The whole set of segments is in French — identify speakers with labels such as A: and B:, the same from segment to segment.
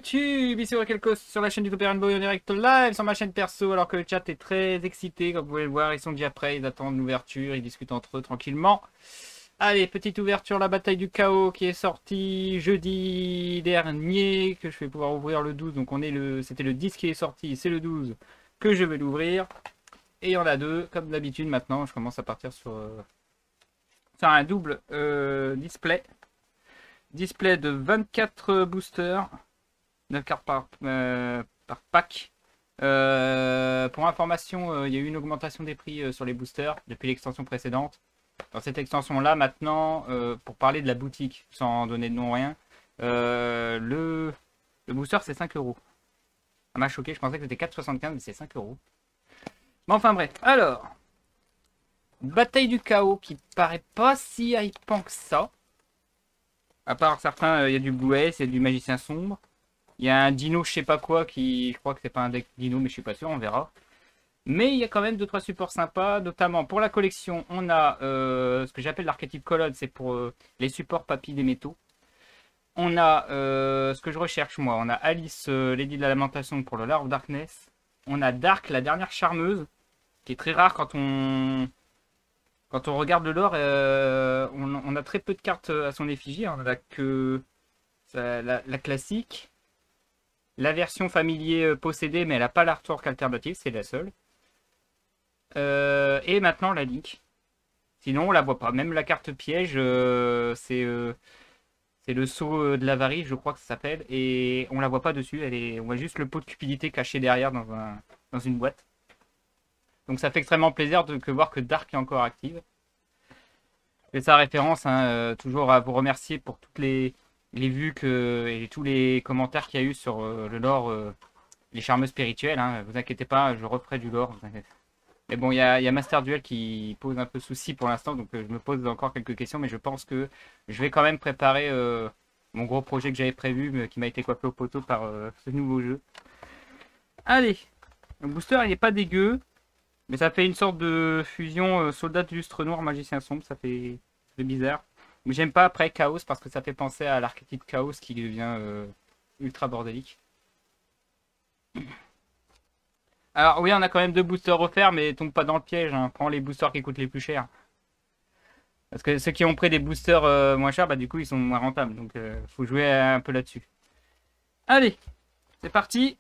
A: YouTube, ici Rakelkos sur la chaîne YouTube Rainbow en direct live sur ma chaîne perso alors que le chat est très excité comme vous pouvez le voir, ils sont déjà prêts, ils attendent l'ouverture, ils discutent entre eux tranquillement. Allez, petite ouverture, la bataille du chaos qui est sortie jeudi dernier, que je vais pouvoir ouvrir le 12, donc c'était le 10 qui est sorti, c'est le 12 que je vais l'ouvrir. Et il y en a deux, comme d'habitude maintenant, je commence à partir sur un double display. Display de 24 boosters. 9 cartes par pack. Pour information, il y a eu une augmentation des prix sur les boosters depuis l'extension précédente. Dans cette extension-là, maintenant, pour parler de la boutique, sans donner de nom rien, le booster c'est 5 euros. Ça m'a choqué, je pensais que c'était 4,75, mais c'est 5 euros. Mais enfin bref, alors, bataille du chaos qui paraît pas si hypant que ça. À part certains, il y a du Blue Ace, il y a du magicien sombre. Il y a un dino, je sais pas quoi, qui. Je crois que c'est pas un deck dino, mais je suis pas sûr, on verra. Mais il y a quand même 2-3 supports sympas, notamment pour la collection, on a ce que j'appelle l'archétype colonne, c'est pour les supports papy des métaux. On a ce que je recherche moi, on a Alice, Lady de la Lamentation pour le Lord of Darkness. On a Dark, la dernière charmeuse, qui est très rare quand on regarde le lore. On a très peu de cartes à son effigie, on a que la classique. La version familier possédée, mais elle n'a pas l'artwork alternative, c'est la seule. Et maintenant la Link. Sinon, on la voit pas. Même la carte piège, c'est le sceau de l'avarie, je crois que ça s'appelle. Et on la voit pas dessus. On voit juste le pot de cupidité caché derrière dans une boîte. Donc ça fait extrêmement plaisir de voir que Dark est encore active. Je fais sa référence, hein, toujours à vous remercier pour toutes les vues et tous les commentaires qu'il y a eu sur le lore, les charmeux spirituels. Hein. Vous inquiétez pas, je referai du lore. Mais bon, il y a Master Duel qui pose un peu souci pour l'instant, donc je me pose encore quelques questions, mais je pense que je vais quand même préparer mon gros projet que j'avais prévu, mais qui m'a été coiffé au poteau par ce nouveau jeu. Allez, le booster il n'est pas dégueu, mais ça fait une sorte de fusion soldat de lustre noir, magicien sombre, ça fait bizarre. Mais j'aime pas après Chaos parce que ça fait penser à l'archétype Chaos qui devient ultra bordélique. Alors oui, on a quand même 2 boosters offerts, mais tombe pas dans le piège, hein. Prends les boosters qui coûtent les plus chers. Parce que ceux qui ont pris des boosters moins chers, bah du coup ils sont moins rentables, donc faut jouer un peu là-dessus. Allez, c'est parti.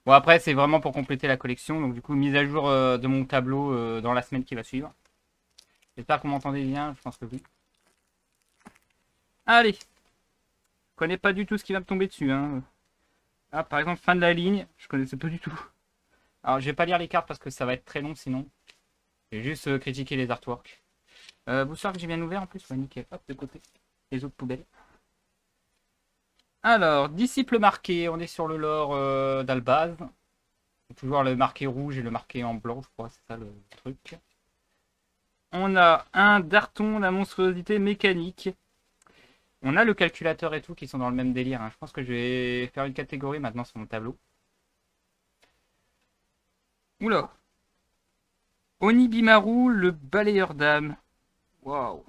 A: Bon après c'est vraiment pour compléter la collection, donc du coup mise à jour de mon tableau dans la semaine qui va suivre. J'espère que vous m'entendez bien, je pense que oui. Allez, je connais pas du tout ce qui va me tomber dessus, hein. Ah, par exemple, fin de la ligne, je connaissais pas du tout. Alors, je vais pas lire les cartes parce que ça va être très long sinon. Je vais juste critiquer les artworks. Booster que j'ai bien ouvert en plus, ouais, nickel. Hop, de côté. Les autres poubelles. Alors, disciple marqué, on est sur le lore d'Albaz. Toujours le marqué rouge et le marqué en blanc, je crois, c'est ça le truc. On a un Darton, la monstruosité mécanique. On a le calculateur et tout qui sont dans le même délire. Hein. Je pense que je vais faire une catégorie maintenant sur mon tableau. Oula. Onibimaru, le balayeur d'âme. Waouh.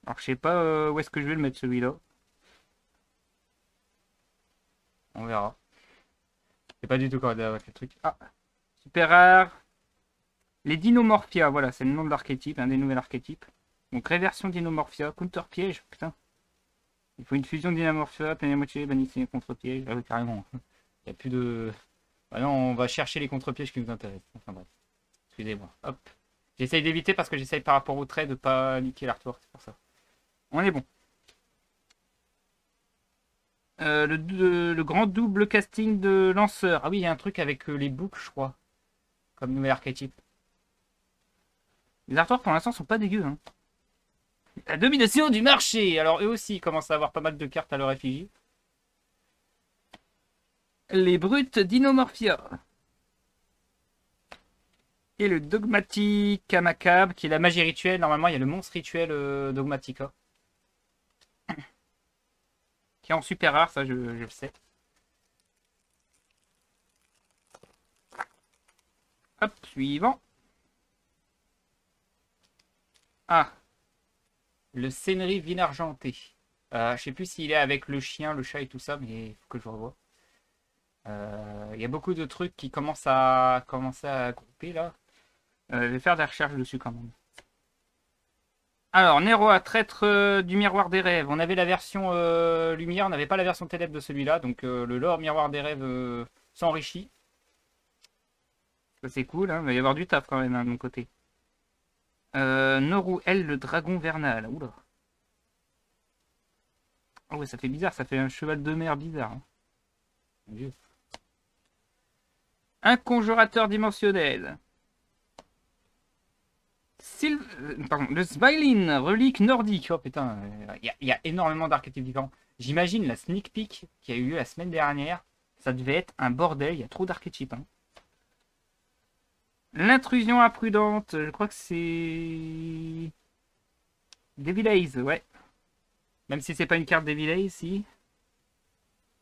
A: Alors je sais pas où est-ce que je vais le mettre celui-là. On verra. Je sais pas du tout quoi avec le truc. Ah. Super rare. Les Dinomorphia, voilà, c'est le nom de l'archétype, un des nouveaux archétypes. Donc réversion Dinomorphia, counter piège, putain. Il faut une fusion Dinomorphia, tenez à moitié, bannissez les contre-pièges. Ah oui, carrément. Il n'y a plus de... Bah non, on va chercher les contre-pièges qui nous intéressent. Enfin bref. Excusez-moi. Hop. J'essaye d'éviter parce que j'essaye par rapport au trait de pas niquer l'artwork, c'est pour ça. On est bon. Le grand double casting de lanceur. Ah oui, il y a un truc avec les boucles, je crois. Comme nouvel archétype. Les artworks pour l'instant sont pas dégueux. Hein. La domination du marché. Alors eux aussi ils commencent à avoir pas mal de cartes à leur effigie. Les brutes Dinomorphia. Et le Dogmatica Macabre, qui est la magie rituelle. Normalement, il y a le monstre rituel Dogmatica. Qui est en super rare, ça je le sais. Hop, suivant. Ah. Le Scénerie Vine Argentée. Je sais plus s'il est avec le chien, le chat et tout ça, mais il faut que je revoie. Il y a beaucoup de trucs qui commencent à commencer à grouper là. Je vais faire des recherches dessus quand même. Alors, Nero, traître du miroir des rêves. On avait la version lumière, on n'avait pas la version ténèbres de celui-là. Donc le lore miroir des rêves s'enrichit. Ça, c'est cool, hein. Il va y avoir du taf quand même hein, de mon côté. Noru, elle, le dragon vernal. Oula. Oh ouais, ça fait bizarre, ça fait un cheval de mer bizarre. Hein. Mon Dieu. Un conjurateur dimensionnel. Pardon, le Svailin, relique nordique. Oh putain, il y a énormément d'archétypes différents. J'imagine la sneak peek qui a eu lieu la semaine dernière. Ça devait être un bordel, il y a trop d'archétypes. Hein. L'intrusion imprudente, je crois que c'est... Devil Eyes, ouais. Même si c'est pas une carte Devil Eyes, si.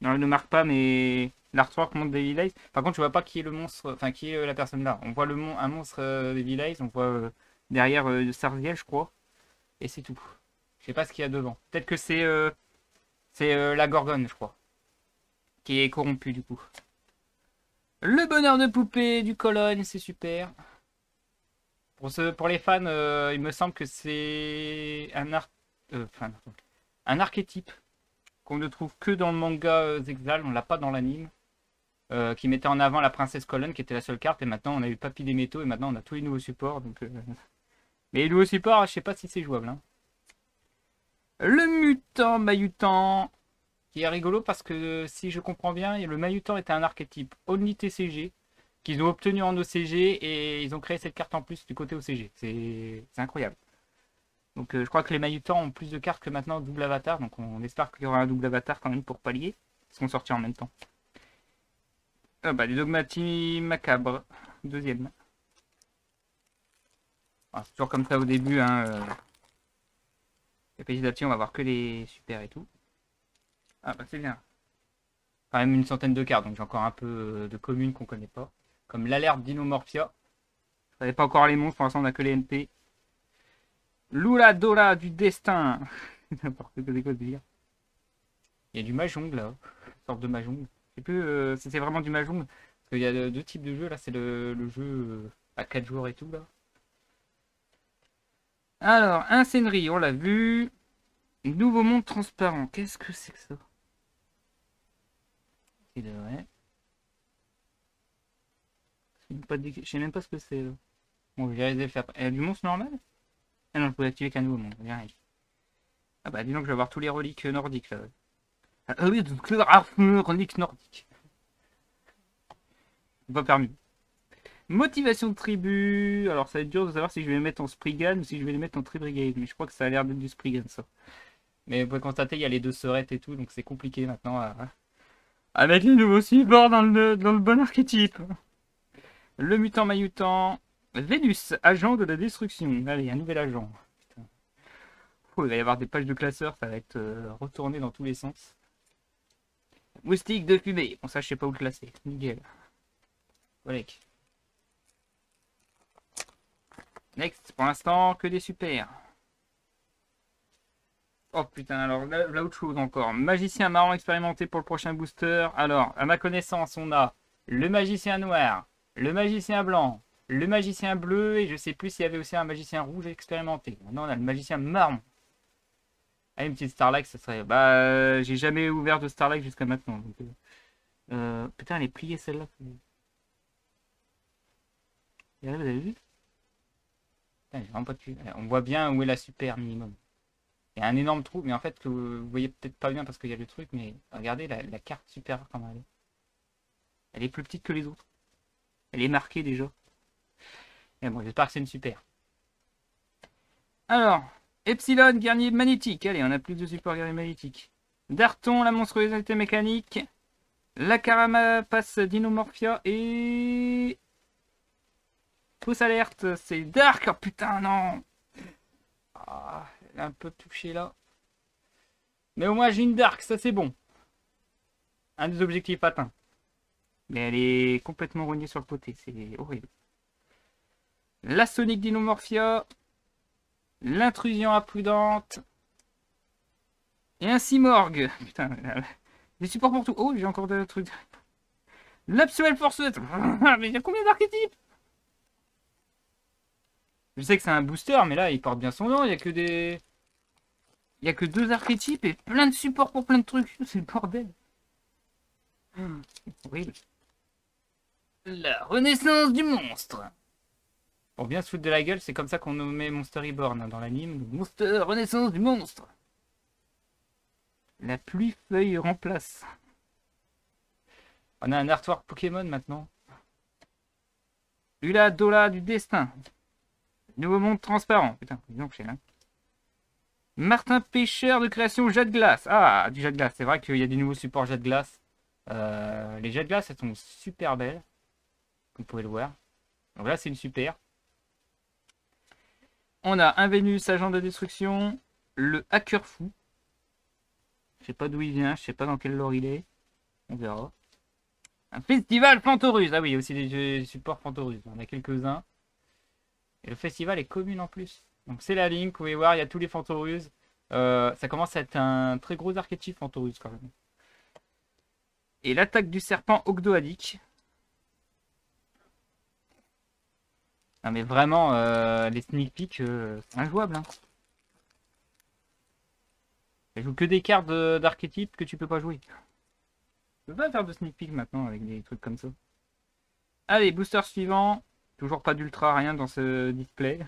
A: Non, elle ne marque pas, mais l'artwork montre Devil Eyes. Par contre, je vois pas qui est le monstre, enfin qui est la personne là. On voit un monstre Devil Eyes, on voit derrière Sarziel, je crois. Et c'est tout. Je sais pas ce qu'il y a devant. Peut-être que c'est la Gorgone, je crois. Qui est corrompue du coup. Le bonheur de poupée du Cologne, c'est super. Pour les fans, il me semble que c'est un archétype qu'on ne trouve que dans le manga Zexal, on l'a pas dans l'anime. Qui mettait en avant la princesse Colonne, qui était la seule carte, et maintenant on a eu Papy des métaux, et maintenant on a tous les nouveaux supports. Donc, mais les nouveaux supports, je sais pas si c'est jouable. Hein. Le mutant Mayutan, qui est rigolo parce que si je comprends bien, le Mayutan était un archétype Only TCG, qu'ils ont obtenu en OCG, et ils ont créé cette carte en plus du côté OCG. C'est incroyable. Donc je crois que les Mayutans ont plus de cartes que maintenant double avatar, donc on espère qu'il y aura un double avatar quand même pour pallier. Ils seront sortis en même temps. Ah bah, les dogmatis macabres. Deuxième. Ah, c'est toujours comme ça au début. Hein, Et petit à petit, on va voir que les super et tout. Ah bah, c'est bien. Quand même une centaine de cartes, donc j'ai encore un peu de communes qu'on connaît pas. Comme l'alerte d'Inomorphia. Je savais pas encore les monstres, pour l'instant on a que les NP. Lula Dora du destin. N'importe quoi, c'est quoi ce délire. Il y a du Mahjong là. Une sorte de Mahjong. Je sais plus si c'est vraiment du Mahjong. Parce qu'il y a deux types de jeux là. C'est le jeu à 4 joueurs et tout là. Alors, Incennerie, on l'a vu. Nouveau monde transparent. Qu'est-ce que c'est que ça? Il devrait. Je sais même pas ce que c'est là. Bon, je vais les faire. Il y a du monstre normal? Ah non, je pouvais activer qu'un nouveau monde. Ah bah dis donc, je vais avoir tous les reliques nordiques là. Ah oui, reliques nordiques. C'est pas permis. Motivation de tribu. Alors ça va être dur de savoir si je vais les mettre en Spriggan ou si je vais les mettre en Tribrigade. Mais je crois que ça a l'air d'être du Spriggan ça. Mais vous pouvez constater, il y a les deux sœurettes et tout. Donc c'est compliqué maintenant à mettre les nouveaux supports dans le bon archétype. Le mutant Mayutan. Vénus, agent de la destruction. Allez, un nouvel agent. Putain. Oh, il va y avoir des pages de classeurs. Ça va être retourné dans tous les sens. Moustique de fumée. Bon ça je sais pas où le classer. Nickel. Voilà. Next, pour l'instant, que des super. Oh putain, alors là autre chose encore. Magicien marron expérimenté pour le prochain booster. Alors, à ma connaissance, on a le magicien noir, le magicien blanc, le magicien bleu, et je sais plus s'il y avait aussi un magicien rouge expérimenté. Maintenant, on a le magicien marron. Ah, une petite Starlight, ça serait... Bah, j'ai jamais ouvert de Starlight jusqu'à maintenant. Donc, putain, elle est pliée celle-là. Vous avez vu? On voit bien où est la super minimum. Il y a un énorme trou, mais en fait, que vous voyez peut-être pas bien parce qu'il y a le truc, mais regardez la carte super comment elle est. Elle est plus petite que les autres. Elle est marquée déjà. Et bon, j'espère que c'est une super. Alors, Epsilon, guerrier magnétique. Allez, on a plus de support guerrier magnétique. Darton, la monstruosité mécanique. La carapace d'Inomorphia et... Fausse alerte, c'est Dark. Oh putain, non. Ah, elle est un peu touchée là. Mais au moins j'ai une Dark, ça c'est bon. Un des objectifs atteints. Mais elle est complètement rognée sur le côté, c'est horrible. La Sonic d'Inomorphia. L'intrusion imprudente. Et un Simorgue. Putain, des supports pour tout. Oh, j'ai encore des trucs. L'Absuel Force. Mais il y a combien d'archétypes? Je sais que c'est un booster, mais là, il porte bien son nom. Il y a que des... Il y a que 2 archétypes et plein de supports pour plein de trucs. C'est le bordel. Horrible. La renaissance du monstre. Pour bien se foutre de la gueule, c'est comme ça qu'on nommait Monster Reborn hein, dans l'anime. Monster renaissance du monstre. La pluie feuille remplace. On a un artwork Pokémon maintenant. Lula Dola du destin. Nouveau monde transparent. Putain, disons que c'est là. Martin Pêcheur de création jet de glace. Ah, du jet de glace. C'est vrai qu'il y a des nouveaux supports jet de glace. Les jets de glace, elles sont super belles. Comme vous pouvez le voir. Donc là, c'est une super. On a un Vénus, agent de destruction. Le hacker fou. Je sais pas d'où il vient. Je sais pas dans quel lore il est. On verra. Un festival Fantorus. Ah oui, il y a aussi des supports Fantorus. On a quelques-uns. Et le festival est commune en plus. Donc c'est la ligne, vous pouvez voir, il y a tous les Fantorus. Ça commence à être un très gros archétype Fantorus quand même. Et l'attaque du serpent Ogdoadic. Non mais vraiment, les sneak peeks, c'est injouable. Hein. Ça joue que des cartes d'archétypes que tu peux pas jouer. Tu peux pas faire de sneak peek maintenant avec des trucs comme ça. Allez, booster suivant. Toujours pas d'ultra, rien dans ce display.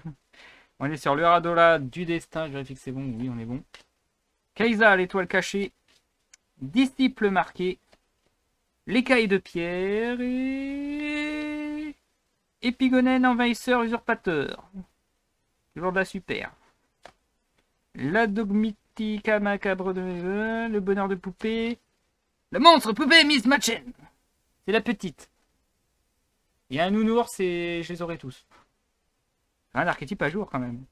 A: On est sur le Radola du destin. Je vérifie que c'est bon. Oui, on est bon. Kaisa, l'étoile cachée. Disciple marqué. L'écaille de pierre. Et... Épigonen, envahisseur, usurpateur. Toujours de la super. La dogmitica macabre de... Le bonheur de poupée. Le monstre poupée Miss Machen. C'est la petite. Il y a un nounours et je les aurai tous. Un archétype à jour quand même.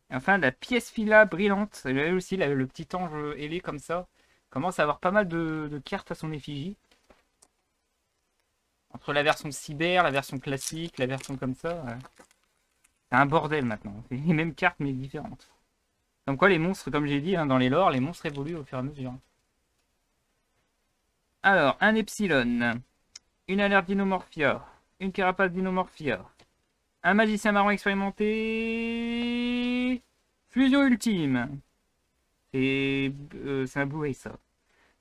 A: Et enfin, la pièce fila brillante. Là aussi, le petit ange ailé comme ça. Commence à avoir pas mal de cartes à son effigie. Entre la version cyber, la version classique, la version comme ça. C'est un bordel maintenant. C'est les mêmes cartes mais différentes. Comme quoi les monstres, comme j'ai dit hein, dans les lores, les monstres évoluent au fur et à mesure. Alors, un Epsilon. Une alerte Dinomorphia. Une carapace Dinomorphia. Un magicien marron expérimenté. Fusion ultime. Et c'est un Blue Ray ça.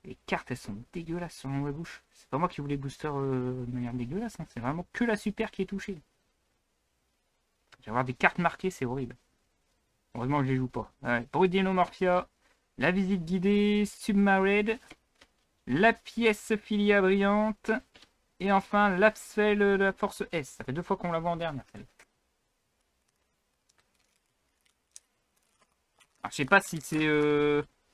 A: Les cartes elles sont dégueulasses sur ma bouche. C'est pas moi qui voulais booster de manière dégueulasse. Hein. C'est vraiment que la super qui est touchée. Je vais avoir des cartes marquées, c'est horrible. Heureusement que je les joue pas. Ouais. Brudinomorphia. La visite guidée. Submarine. La pièce filia brillante. Et enfin, l'Apsfel de la force S. Ça fait 2 fois qu'on la voit en dernière. Alors, je sais pas si c'est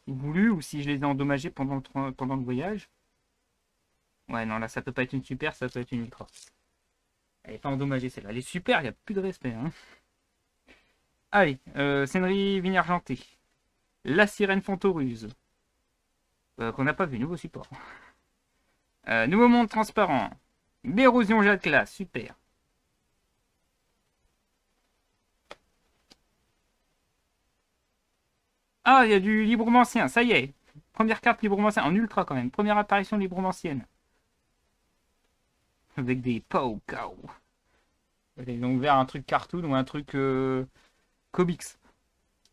A: voulu ou si je les ai endommagés pendant le voyage. Ouais, non, là, ça peut pas être une super, ça peut être une ultra. Elle est pas endommagée, celle-là. Elle est super, il n'y a plus de respect. Hein. Allez, Scénerie Vigne Argentée. La Sirène Fantoruse. Qu'on n'a pas vu, nouveau support. Nouveau monde transparent. L'érosion jet classe, super. Ah, il y a du libromancien, ça y est. Première carte libromancien, en ultra quand même. Première apparition libromancienne. Avec des pow cow. Ils ont ouvert un truc cartoon ou un truc comics.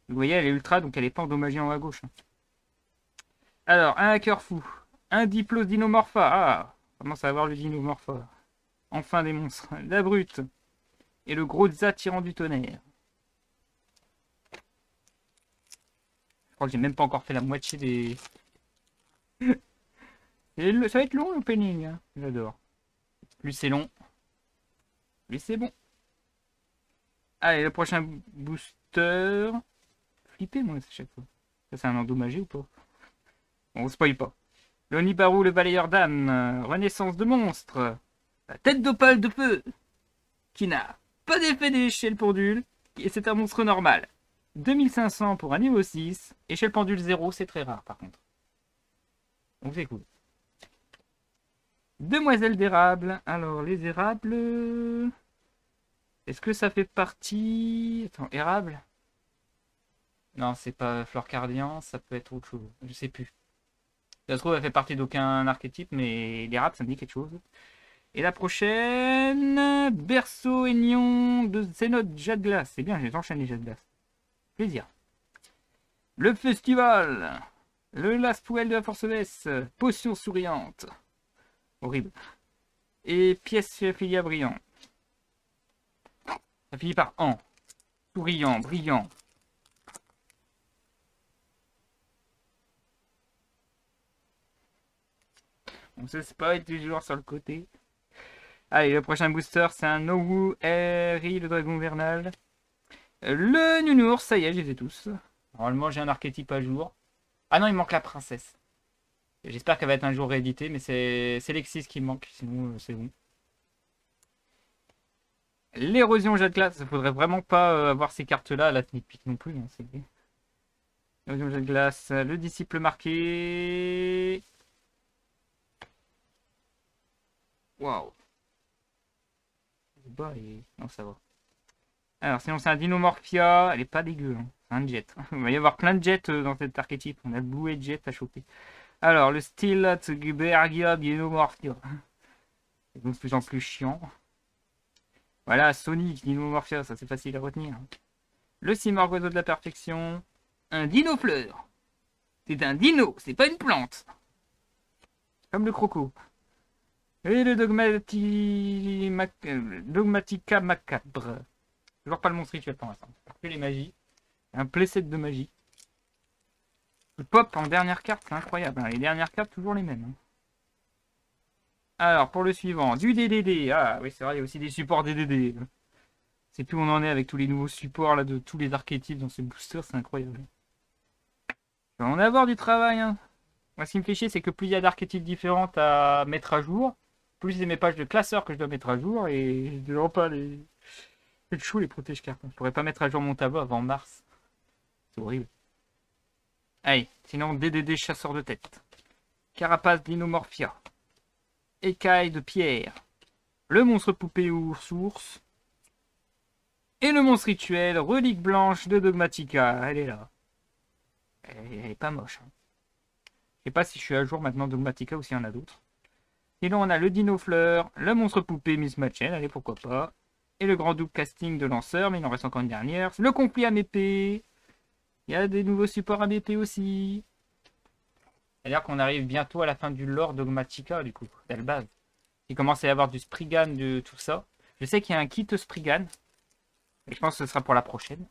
A: Vous voyez, elle est ultra, donc elle est pas endommagée en haut à gauche. Alors, un hacker fou. Un Diplos Dinomorpha. Ah, on commence à avoir le Dinomorpha. Enfin des monstres. La brute. Et le gros Za tirant du tonnerre. Je crois que j'ai même pas encore fait la moitié des... Ça va être long l'opening. Hein. J'adore. Plus c'est long, plus c'est bon. Allez, le prochain booster. Flipper moi à chaque fois. Ça c'est un endommagé ou pas? On spoil pas. L'Onibaru, le balayeur d'âme. Renaissance de monstre. La tête d'opale de feu. Qui n'a pas d'effet chez le pendule. Et c'est un monstre normal. 2500 pour un niveau 6. Et chez le pendule 0, c'est très rare par contre. Donc c'est cool. Demoiselle d'érable. Alors, les érables... Est-ce que ça fait partie... Attends, érable Non, c'est pas Fleur Cardian, ça peut être autre chose. Je sais plus. Ça se trouve, elle fait partie d'aucun archétype, mais les rats, ça me dit quelque chose. Et la prochaine, Berceau Aignon de Zénote Jade Glace. C'est bien, je les enchaîne les Jade Glace. Plaisir. Le festival. Le Last Well de la Force S. Potion souriante. Horrible. Et pièce filia brillant. Ça finit par an. Souriant, brillant. On se spoil toujours sur le côté. Allez, le prochain booster, c'est un Nowu Eri, le dragon vernal. Le Nounours, ça y est, je les ai tous. Normalement, j'ai un archétype à jour. Ah non, il manque la princesse. J'espère qu'elle va être un jour rééditée, mais c'est Lexis qui me manque, sinon c'est bon. L'érosion Jade Glace, il faudrait vraiment pas avoir ces cartes-là à la sneak peek non plus. Hein, l'érosion Jade Glace, le disciple marqué. Waouh. Non, ça va. Alors, sinon, c'est un Dinomorphia. Elle est pas dégueu. Hein. C'est un jet. Il va y avoir plein de jets dans cet archétype. On a Blue et Jet à choper. Alors, le Stilat Gubergia Dinomorphia. C'est de plus en plus chiant. Voilà, Sonic Dinomorphia. Ça, c'est facile à retenir. Le Simorgh Oiseau de la Perfection. Un Dinofleur. C'est un dino, c'est pas une plante. Comme le croco. Et le Dogmatica Macabre. Toujours pas le monstre rituel pour l'instant. Que les magies. Un playset de magie. Le pop en dernière carte, c'est incroyable. Hein. Les dernières cartes, toujours les mêmes. Hein. Alors, pour le suivant, du DDD. Ah oui, c'est vrai, il y a aussi des supports DDD. C'est plus où on en est avec tous les nouveaux supports là, de tous les archétypes dans ces boosters, c'est incroyable. On va en avoir du travail. Hein. Moi, ce qui me fait chier, c'est que plus il y a d'archétypes différents à mettre à jour, plus c'est mes pages de classeurs que je dois mettre à jour et je ne dois pas les... C'est chou les protège cartes. Je pourrais pas mettre à jour mon tableau avant mars. C'est horrible. Allez, sinon DDD chasseur de tête. Carapace Dinomorphia. Écaille de pierre. Le monstre poupée ours. Et le monstre rituel, relique blanche de Dogmatica. Elle est là. Elle est pas moche. Hein. Je sais pas si je suis à jour maintenant Dogmatica ou s'il y en a d'autres. Sinon on a le Dinofleur, le monstre poupée Miss Machen, allez pourquoi pas. Et le grand double casting de lanceur, mais il en reste encore une dernière. Le conflit AMP. Il y a des nouveaux supports AMP aussi. C'est-à-dire qu'on arrive bientôt à la fin du lore Dogmatica, du coup, d'Albaz. Il commence à y avoir du Spriggan, de tout ça. Je sais qu'il y a un kit Spriggan. Et je pense que ce sera pour la prochaine.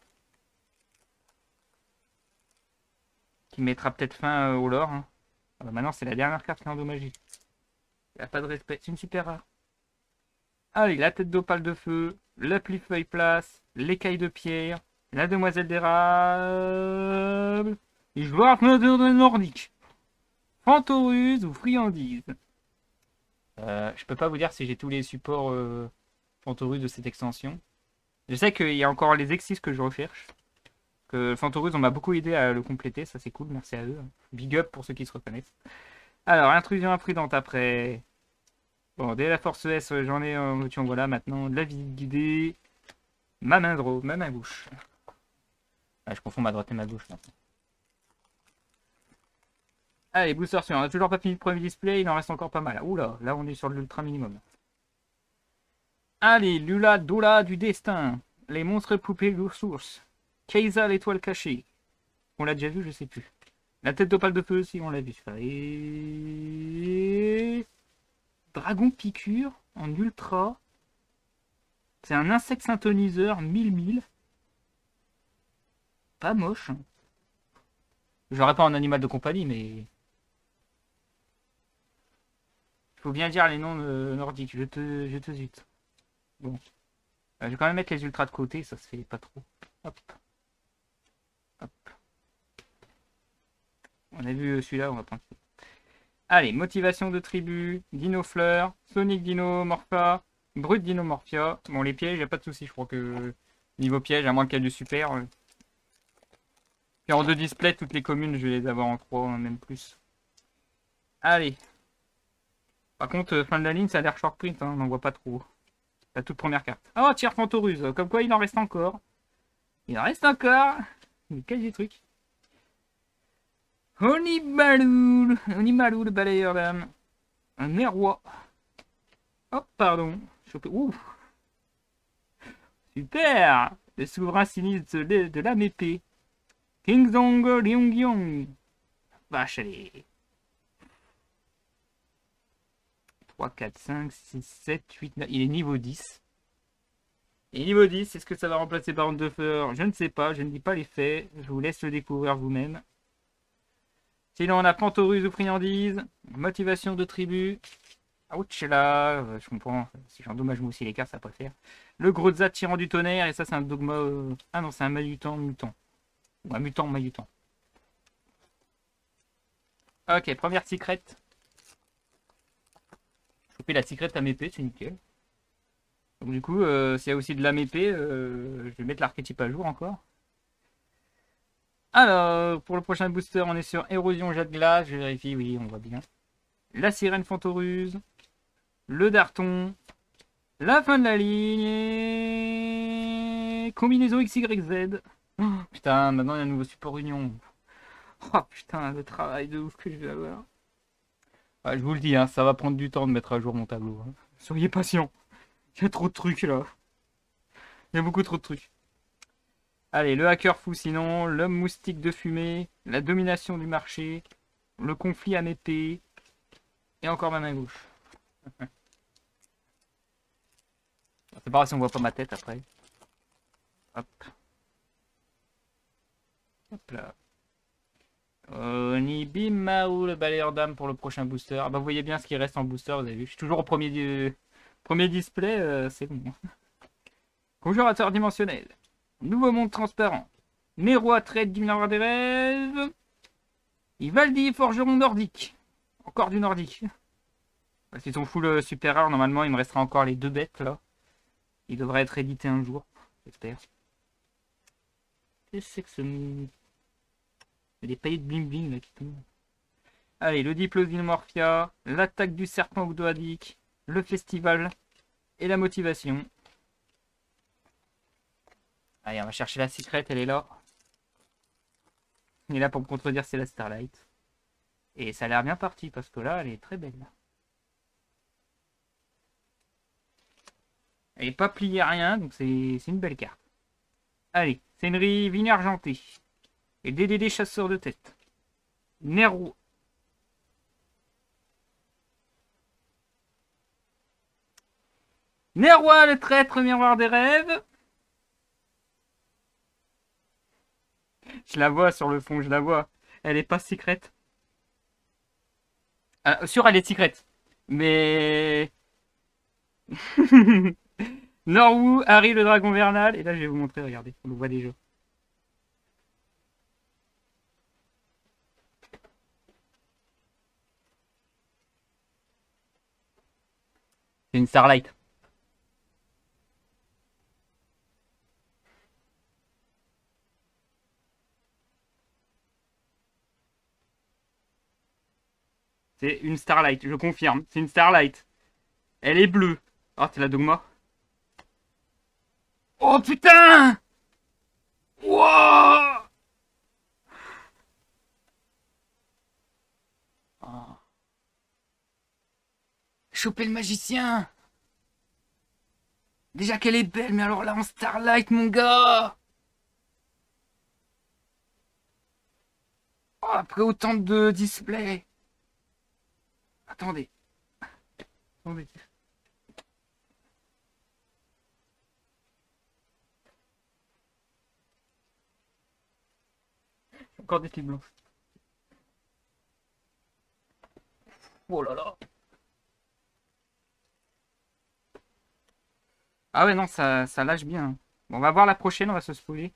A: Qui mettra peut-être fin au lore. Hein. Ah bah maintenant, c'est la dernière carte qui est endommagée. Il n'y a pas de respect. C'est une super rare. Allez, la tête d'opale de feu, la pli-feuille place, l'écaille de pierre, la demoiselle d'érable, et je vois de nordique. Fantoruse ou friandise. Je peux pas vous dire si j'ai tous les supports Fantoruse de cette extension. Je sais qu'il y a encore les exis que je recherche. Que Fantoruse, on m'a beaucoup aidé à le compléter, ça c'est cool, merci à eux. Big up pour ceux qui se reconnaissent. Alors, intrusion imprudente après. Bon, dès la force S, j'en ai en motion, voilà, maintenant, de la visite guidée. Ma main droite, ma main gauche. Ah, je confonds ma droite et ma gauche maintenant. Allez, booster suivant, on a toujours pas fini le premier display, il en reste encore pas mal. Oula, là on est sur l'ultra minimum. Allez, Lula Dola du destin. Les monstres poupées source. Keisa l'étoile cachée. On l'a déjà vu, je sais plus. La tête d'opale de feu, si on l'a vu. Et... Dragon piqûre en ultra. C'est un insecte synthoniseur 1000. Pas moche. J'aurais pas en animal de compagnie, mais... Il faut bien dire les noms nordiques. Je te zute. Bon. Je vais quand même mettre les ultras de côté, ça se fait pas trop. Hop. Hop. On a vu celui-là, on va prendre celui-là. Allez, motivation de tribu, Dinofleur, Sonic Dinomorpha, Brut Dinomorphia. Bon, les pièges, y a pas de souci, je crois que niveau piège, à moins qu'il y ait du super. Puis en 2 displays, toutes les communes, je vais les avoir en 3, même plus. Allez. Par contre, fin de la ligne, ça a l'air short print, hein, on n'en voit pas trop. La toute première carte. Oh, tiers Fantoruse, comme quoi il en reste encore. Il en reste encore. Quel du truc. Onimaru, le balayeur d'âme. Un Eroi. Oh, pardon. Chopé. Ouh. Super. Le souverain sinistre de l'âme épée. Kingzong Ryongyong. Vache, allez. 3, 4, 5, 6, 7, 8, 9. Il est niveau 10. Et niveau 10, est-ce que ça va remplacer Baron de Fer? Je ne sais pas, je ne dis pas les faits. Je vous laisse le découvrir vous-même. Sinon, on a Pantoruse ou Friandise. Motivation de tribu. Ouch là, je comprends. Si j'endommage moi aussi les cartes, ça va pas faire. Le Grozza tirant du tonnerre, et ça c'est un dogma. Ah non, c'est un Mahutan mutant. Ou un mutant Mahutan. Ok, première secret. Choper la secret à m'épée, c'est nickel. Donc du coup, s'il y a aussi de l'âme épée, je vais mettre l'archétype à jour encore. Alors, pour le prochain booster, on est sur Érosion Jet de Glace. Je vérifie, oui, on voit bien. La Sirène Fantoruse. Le Darton. La fin de la ligne. Et... combinaison XYZ. Oh, putain, maintenant il y a un nouveau support Union. Oh putain, le travail de ouf que je vais avoir. Ouais, je vous le dis, hein, ça va prendre du temps de mettre à jour mon tableau. Hein. Soyez patient. Il y a trop de trucs là. Il y a beaucoup trop de trucs. Allez, le hacker fou sinon, l'homme moustique de fumée, la domination du marché, le conflit à épée, et encore ma main gauche. C'est pas grave si on voit pas ma tête après. Hop. Hop là. Onibimaru, le balayeur d'âme pour le prochain booster. Ah bah vous voyez bien ce qui reste en booster, vous avez vu. Je suis toujours au premier display, c'est bon. Conjurateur dimensionnel. Nouveau monde transparent. Nero traite du miroir des rêves. Ivaldi, forgeron nordique. Encore du nordique. Parce qu'ils sont full super rare, normalement il me restera encore les deux bêtes là. Il devrait être édité un jour, j'espère. Qu'est-ce que c'est Il y a des paillettes bling bling là qui tombent. Allez, le Diplosine Morphia, l'attaque du serpent Ogdoadique, le festival et la motivation. Allez, on va chercher la secrète, elle est là. Elle est là pour me contredire, c'est la Starlight. Et ça a l'air bien parti parce que là, elle est très belle. Elle n'est pas pliée à rien, donc c'est une belle carte. Allez, c'est une Vigne argentée. Et DDD chasseur de tête. Nero. Neroi le traître miroir des rêves. Je la vois sur le fond, je la vois. Elle est pas secrète. Sûr, elle est secrète. Mais... Norwu, Harry le dragon vernal. Et là, je vais vous montrer, regardez. On le voit déjà. C'est une Starlight. C'est une Starlight, je confirme. C'est une Starlight. Elle est bleue. Oh, c'est la Dogma. Oh putain! Wow! Oh. Choper le magicien! Déjà qu'elle est belle, mais alors là en Starlight, mon gars! Oh, après autant de displays. Attendez. Attendez. Encore des fils blancs. Oh là là. Ah ouais, non, ça lâche bien. Bon, on va voir la prochaine, on va se spoiler.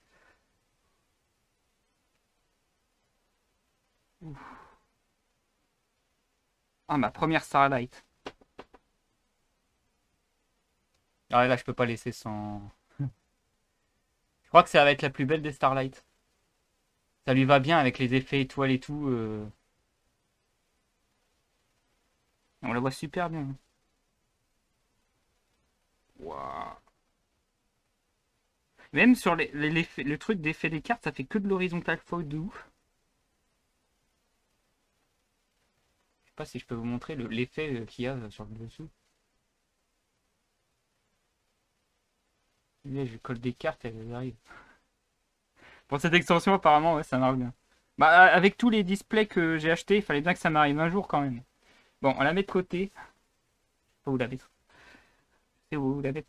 A: Ouf. Ah, ma première Starlight. Ah là, je peux pas laisser sans... Je crois que ça va être la plus belle des Starlight. Ça lui va bien avec les effets étoiles et tout. On la voit super bien. Waouh. Même sur le truc d'effet des cartes, ça fait que de l'horizontal faute de ouf. Je sais pas si je peux vous montrer l'effet qu'il y a sur le dessous. Là, je colle des cartes et elles arrivent. Pour cette extension, apparemment, ouais, ça marche bien. Bah, avec tous les displays que j'ai achetés, il fallait bien que ça m'arrive un jour quand même. Bon, on la met de côté. Je sais pas où la mettre. C'est où la mettre.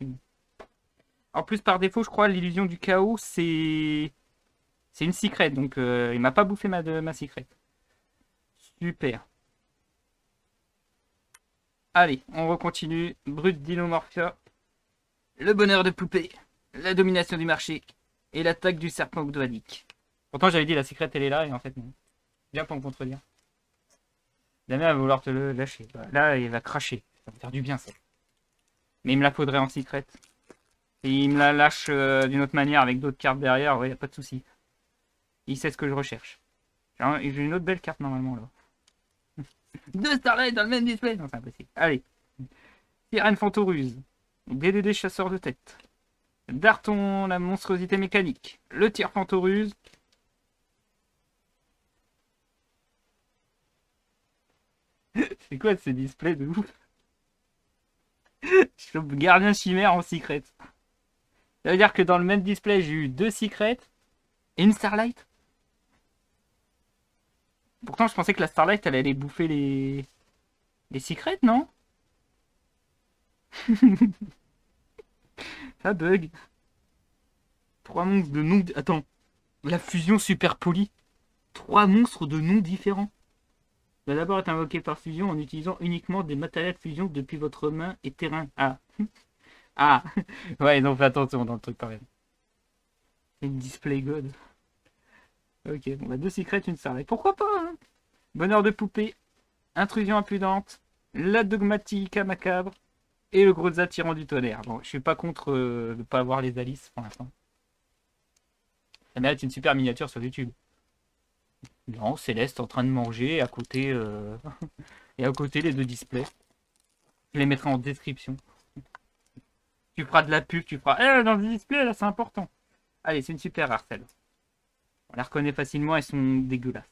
A: En plus, par défaut, je crois, l'illusion du chaos, c'est une secret. Donc, il m'a pas bouffé ma secret. Super. Allez, on recontinue. Brut Dinomorphia. Le bonheur de poupée. La domination du marché. Et l'attaque du serpent ogdoadique. Pourtant, j'avais dit la secrète, elle est là, et en fait, non. Bien pour me contredire. Damien va vouloir te le lâcher. Bah, là, il va cracher. Ça va faire du bien, ça. Mais il me la faudrait en secrète. Et il me la lâche d'une autre manière avec d'autres cartes derrière, ouais, y a pas de souci. Il sait ce que je recherche. J'ai une autre belle carte normalement là. Deux Starlight dans le même display. Non, c'est impossible. Allez. Sirène Fantoruse. DDD chasseur de tête. Darton, la monstruosité mécanique. Le tir Fantoruse. C'est quoi ces displays de ouf? Je chope gardien chimère en secret. Ça veut dire que dans le même display, j'ai eu deux secrets et une Starlight. Pourtant, je pensais que la Starlight, elle allait bouffer les secrets, non? Ça bug. Trois monstres de noms... Attends. La fusion super polie. Trois monstres de noms différents. Va d'abord être invoqué par fusion en utilisant uniquement des matériels de fusion depuis votre main et terrain. Ah. Ah. Ouais, donc fais attention dans le truc quand même. Une display god. Ok, bon bah deux secrets, une Starlight. Pourquoi pas, hein? Bonheur de poupée. Intrusion impudente. La dogmatica macabre. Et le gros attirant du tonnerre. Bon, je suis pas contre de ne pas avoir les Alice pour l'instant. Ça mérite une super miniature sur YouTube. Non, Céleste en train de manger à côté et à côté les deux displays. Je les mettrai en description. Tu feras de la pub, tu feras dans le display là, c'est important. Allez, c'est une super rare celle. On la reconnaît facilement, elles sont dégueulasses.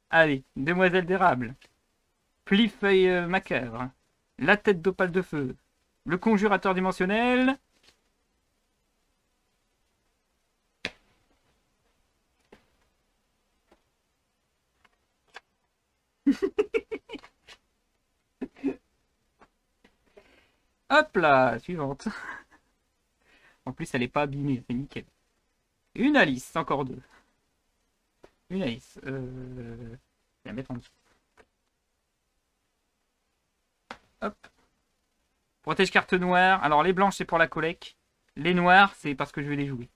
A: Allez, demoiselle d'érable. Pli-feuille macabre. La tête d'opale de feu. Le conjurateur dimensionnel. Hop là, suivante. En plus, elle est pas abîmée, c'est nickel. Une Alice, encore deux. Une Alice. Je vais la mettre en dessous. Hop. Protège carte noire. Alors, les blanches, c'est pour la collecte. Les noires, c'est parce que je vais les jouer.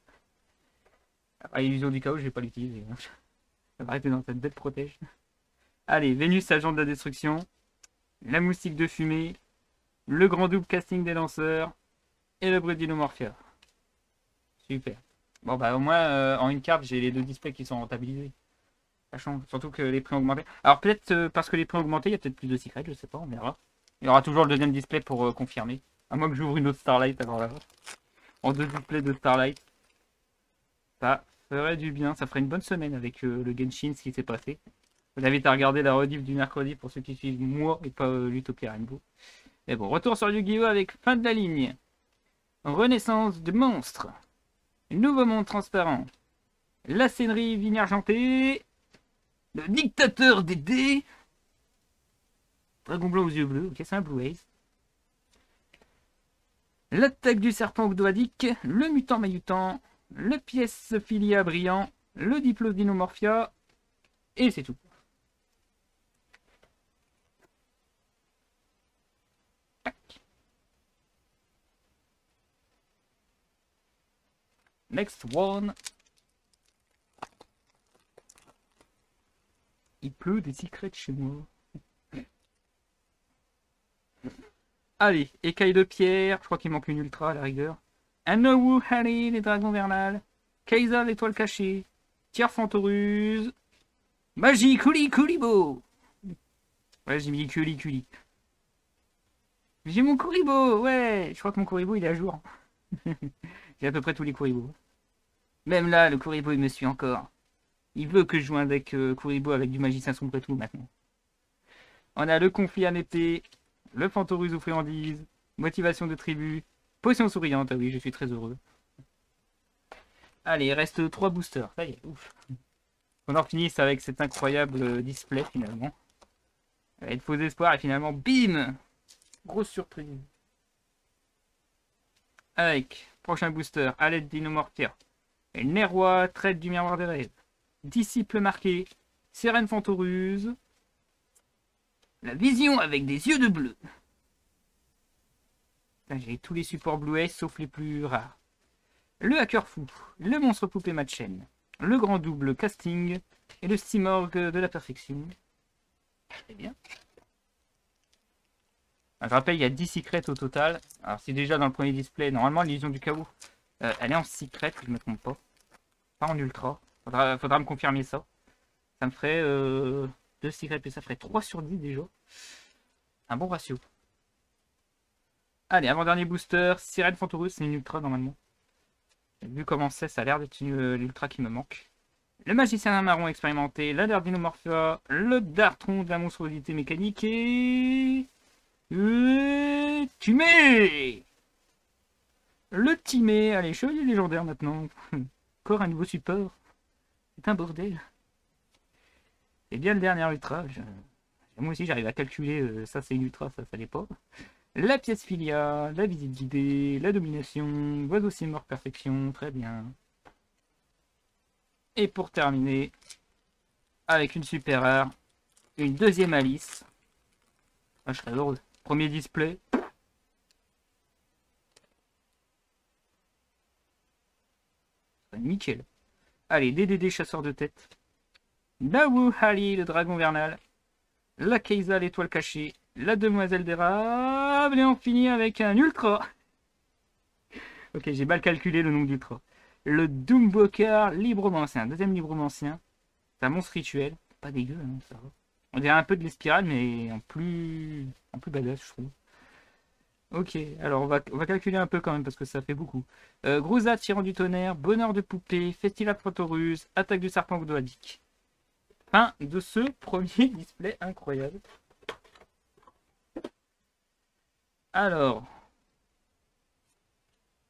A: Ah, illusion du chaos, je vais pas l'utiliser. Ça va arrêter dans cette bête protège. Allez, Vénus, agent de la destruction. La moustique de fumée. Le grand double casting des lanceurs. Et le brut Dinomorphia. Super. Bon, bah, au moins, en une carte, j'ai les deux displays qui sont rentabilisés. Ça change. Surtout que les prix ont augmenté. Alors, peut-être parce que les prix ont augmenté, il y a peut-être plus de secrets, je sais pas, on verra. Il y aura toujours le deuxième display pour confirmer. À moins que j'ouvre une autre Starlight avant là. En deux displays de Starlight. Ça ferait du bien. Ça ferait une bonne semaine avec le Genshin, ce qui s'est passé. Je vous invite à regarder la rediff du mercredi pour ceux qui suivent moi et pas l'Utopia Rainbow. Mais bon, retour sur Yu-Gi-Oh! Avec fin de la ligne. Renaissance de monstres. Nouveau monde transparent. La scénerie vigne argentée. Le dictateur des dés. Dragon blanc aux yeux bleus. Ok, c'est un Blue Ace. L'attaque du serpent ogdoadique. Le mutant maillutant. Le pièce filia brillant. Le diplôme dinomorphia. Et c'est tout. Tac. Next one. Il pleut des secrets chez moi. Allez, écaille de pierre. Je crois qu'il manque une ultra à la rigueur. Un Nowu Harry, les dragons vernales. Kaiza, l'étoile cachée. Tiers Fantoruse. Magie Kuli Kulibo. Ouais, j'ai mis Kuli Kuli. J'ai mon Kuribo, ouais. Je crois que mon Kuribo il est à jour. J'ai à peu près tous les Kuribo. Même là, le Kuribo, il me suit encore. Il veut que je joue un deck Kuribo avec du magicien sombre et tout maintenant. On a le conflit en épée, le Fantorus ou friandise, motivation de tribu, potion souriante. Ah oui, je suis très heureux. Allez, il reste 3 boosters. Ça y est, ouf. On en finisse avec cet incroyable display finalement. Avec de faux espoirs et finalement, bim! Grosse surprise. Avec, prochain booster, Alette d'Inomorphia. Et Neroi, traite du miroir des rêves. Disciple marqué, Sirène Fantoruse. La vision avec des yeux de bleu. J'ai tous les supports Blu-ray sauf les plus rares. Le hacker fou, le monstre poupée Matchen, le grand double casting et le Simorg de la perfection. Très bien. Je rappelle, il y a 10 secrets au total. Alors c'est déjà dans le premier display. Normalement, l'illusion du chaos, elle est en secret, si je ne me trompe pas. Pas en ultra. Faudra me confirmer ça. Ça me ferait 2 secrets, et ça ferait 3 sur 10 déjà. Un bon ratio. Allez, avant-dernier booster, Sirène Fantorus, c'est une ultra normalement. Vu comment c'est, ça a l'air d'être l'ultra qui me manque. Le magicien marron expérimenté, la Dinomorphia, le Dartron de la monstruosité mécanique et... Timé. Le Timé, allez, chevalier légendaire maintenant. Encore un nouveau support. C'est un bordel. C'est bien le dernier ultra. Moi aussi j'arrive à calculer, ça c'est une ultra, ça l'est pas. La pièce filia, la visite guidée, la domination, oiseau Simorg perfection, très bien. Et pour terminer, avec une super rare, une deuxième Alice. Ah, je serais heureux. Premier display. Nickel. Allez, DDD chasseur de tête. Dawu Hali, le dragon vernal. La Keisa, l'étoile cachée. La demoiselle d'érable. Et on finit avec un ultra. Ok, j'ai mal calculé le nombre d'ultra. Le Doombroker, libromancien. Deuxième libromancien. C'est un monstre rituel. Pas dégueu, hein, ça va. On dirait un peu de l'espirale, mais en plus badass, je trouve. Ok, alors on va calculer un peu quand même, parce que ça fait beaucoup. Grouza, tyran du tonnerre, bonheur de poupée, Festival Fantorus, attaque du serpent gdoadique. Fin de ce premier display incroyable. Alors...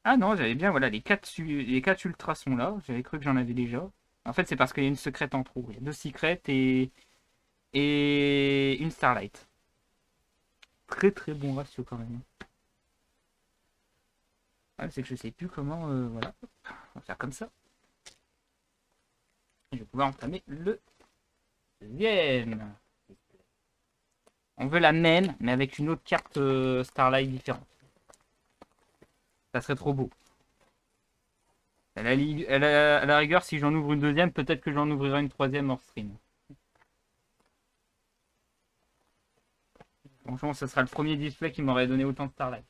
A: Ah non, j'avais bien, voilà, les 4 ultras sont là. J'avais cru que j'en avais déjà. En fait, c'est parce qu'il y a une secrète en trop. Il y a 2 secrètes et une Starlight. Très très bon ratio quand même. Ouais, c'est que je sais plus comment... voilà. On va faire comme ça. Et je vais pouvoir entamer le deuxième. On veut la même, mais avec une autre carte Starlight différente. Ça serait trop beau. À la rigueur, si j'en ouvre une deuxième, peut-être que j'en ouvrirai une troisième hors stream. Franchement, ce sera le premier display qui m'aurait donné autant de Starlight.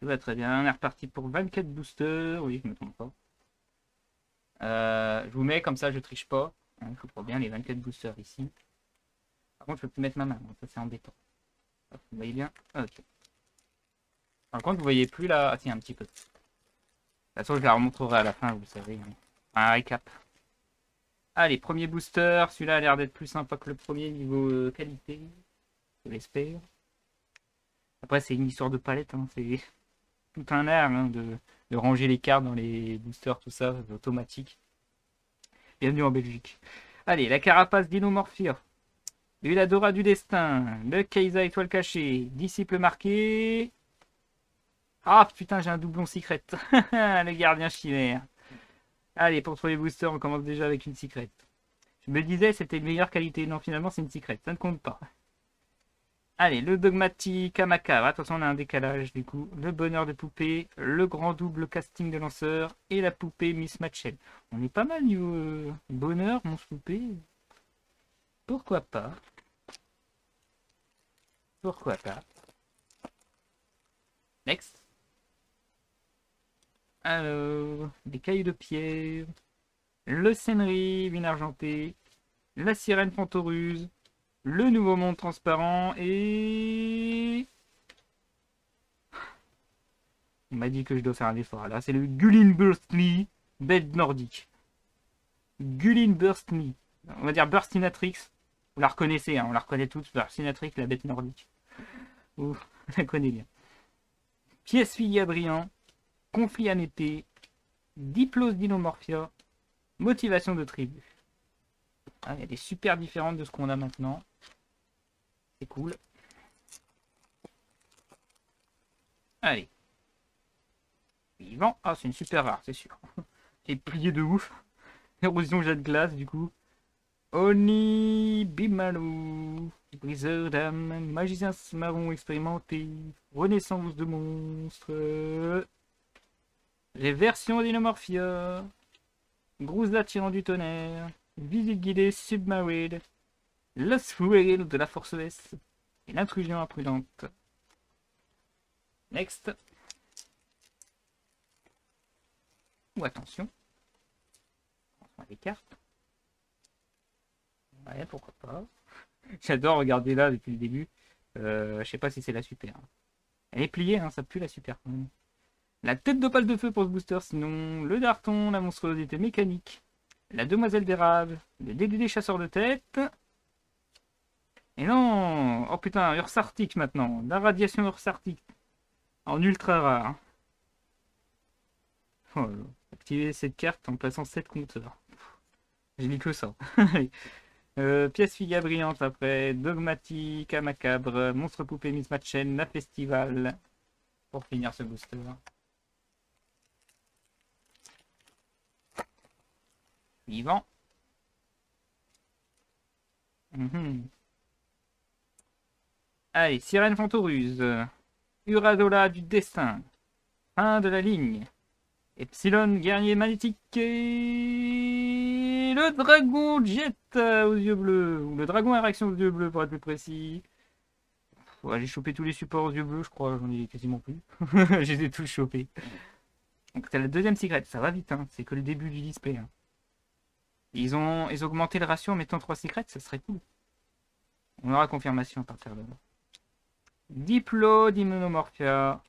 A: Ça va très bien. On est reparti pour 24 boosters. Oui, je me trompe pas. Je vous mets comme ça, je triche pas. Il faut bien les 24 boosters ici. Par contre, je peux plus mettre ma main. Ça, c'est embêtant. Hop, vous voyez bien? Ok. Par contre, vous voyez plus là. Ah, si, un petit peu. De toute façon, je la remontrerai à la fin, vous le savez. Un récap. Allez, premier booster. Celui-là a l'air d'être plus sympa que le premier niveau qualité. Je l'espère. Après, c'est une histoire de palette. Hein. C'est tout un art hein, de ranger les cartes dans les boosters, tout ça, automatique. Bienvenue en Belgique. Allez, la carapace d'Inomorphia. L'Uladora du destin. Le Keisa étoile cachée. Disciple marqué. Ah putain, j'ai un doublon secret. Le gardien chimère. Allez, pour trouver booster, on commence déjà avec une secret. Je me disais c'était une meilleure qualité. Non, finalement, c'est une secret. Ça ne compte pas. Allez, le dogmatique Amaka. Attention, on a un décalage du coup. Le bonheur de poupée. Le grand double casting de lanceur. Et la poupée Miss Matchel. On est pas mal niveau bonheur, mon poupée. Pourquoi pas? Pourquoi pas? Next. Alors, des cailloux de pierre. Le Senri, mine argentée. La sirène Fantoruse. Le nouveau monde transparent et... On m'a dit que je dois faire un effort. Là, c'est le Gullinburstly bête nordique. Gullinburstly. On va dire Burstinatrix. Vous la reconnaissez, hein, on la reconnaît tous. Burstinatrix, la bête nordique. Vous la connaissez bien. Pièce fille à brillant. Conflit en épée. Diplos dinomorphia. Motivation de tribu. Ah, il y a des super différentes de ce qu'on a maintenant. C'est cool. Allez. Vivant. Ah, c'est une super rare, c'est sûr. Et plié de ouf. Érosion jet de glace, du coup. Oni Bimalu. Briseur d'âme. Magicien marron expérimenté. Renaissance de monstres. Réversion d'Inomorphia. Grouzla tirant du tonnerre. Visite guidée submarine. Lost Whale de la forceresse. Et l'intrusion imprudente. Next. Ou attention. On va les cartes. Ouais, pourquoi pas. J'adore regarder là depuis le début. Je sais pas si c'est la super. Elle est pliée, hein, ça pue la super. La tête d'opale de feu pour ce booster, sinon. Le darton, la monstruosité mécanique. La demoiselle d'érable. Le dédé chasseur de tête. Et non. Oh putain, Urs Arctique maintenant. La radiation Urs Arctique. En ultra rare. Oh, activer cette carte en plaçant 7 compteurs. J'ai dit que ça. Pièce figa brillante après. Dogmatique, macabre. Monstre poupée Miss Matchen. La festival. Pour finir ce booster. Vivant. Allez, Sirène Fantoruse. Uradola du destin. Fin de la ligne. Epsilon, guerrier magnétique. Et le dragon jet aux yeux bleus. Ou le dragon à réaction aux yeux bleus pour être plus précis. Ouais, j'ai chopé tous les supports aux yeux bleus, je crois. J'en ai quasiment plus. Je les ai tous chopés. Donc c'est la deuxième secret. Ça va vite, hein. C'est que le début du display. Hein. Ils ont augmenté le ratio en mettant 3 secrets, ça serait cool. On aura confirmation à partir de là. Diplo, Dimonomorphia,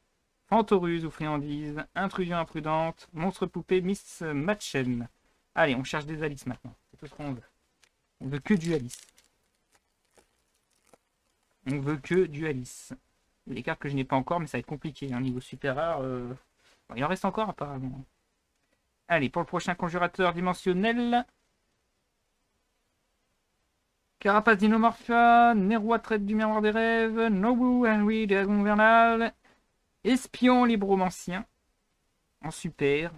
A: Fantoruse ou friandise, Intrusion imprudente, Monstre poupée, Miss Matchen. Allez, on cherche des Alice maintenant. C'est tout ce qu'on veut. On veut que du Alice. On veut que du Alice. Les cartes que je n'ai pas encore, mais ça va être compliqué. Un niveau super rare. Bon, il en reste encore apparemment. Allez, pour le prochain conjurateur dimensionnel. Carapace d'Inomorphia, Neroi traite du miroir des rêves, Nobu Henry Dragon Vernal, Espion libromancien, en super.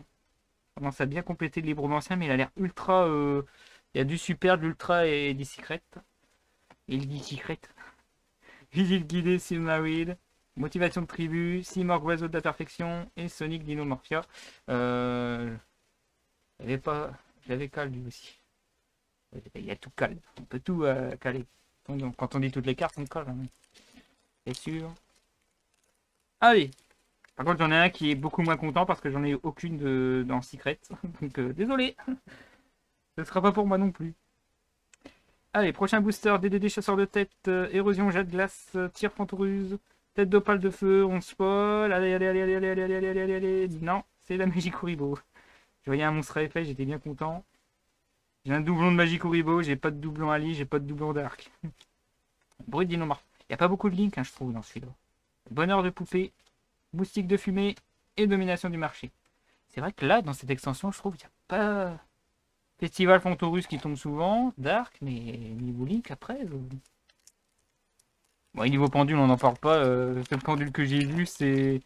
A: On commence à bien compléter le libromancien, mais il a l'air ultra... Il y a du super, de l'ultra et des secrets. Et il dit secret. Visite guidée Silmaril, Motivation de tribu, Simorg oiseau de la perfection et Sonic d'Inomorphia. J'avais pas... J'avais calme lui aussi. Il y a tout calme. On peut tout caler. Quand on dit toutes les cartes, on colle. Hein. C'est sûr. Allez. Par contre, j'en ai un qui est beaucoup moins content parce que j'en ai aucune dans Secret. Donc, désolé. Ce sera pas pour moi non plus. Allez, prochain booster. DDD chasseur de tête. Érosion, jet de glace. Tir fantoruse. Tête d'opale de feu. On spoil. Allez, allez, allez, allez, allez, allez, allez, allez, allez, allez. Non, c'est la magie Kuribo. Je voyais un monstre à effet, j'étais bien content. J'ai un doublon de magie Kuribo, j'ai pas de doublon Ali, j'ai pas de doublon d'arc. Brut d'Inomorph. Il n'y a pas beaucoup de Link, hein, je trouve, dans celui-là. Bonheur de poupée, moustique de fumée et domination du marché. C'est vrai que là, dans cette extension, je trouve qu'il n'y a pas... Festival Fantorus qui tombe souvent, Dark, mais niveau Link après... Bon, niveau pendule, on n'en parle pas. Ce pendule que j'ai vu, c'est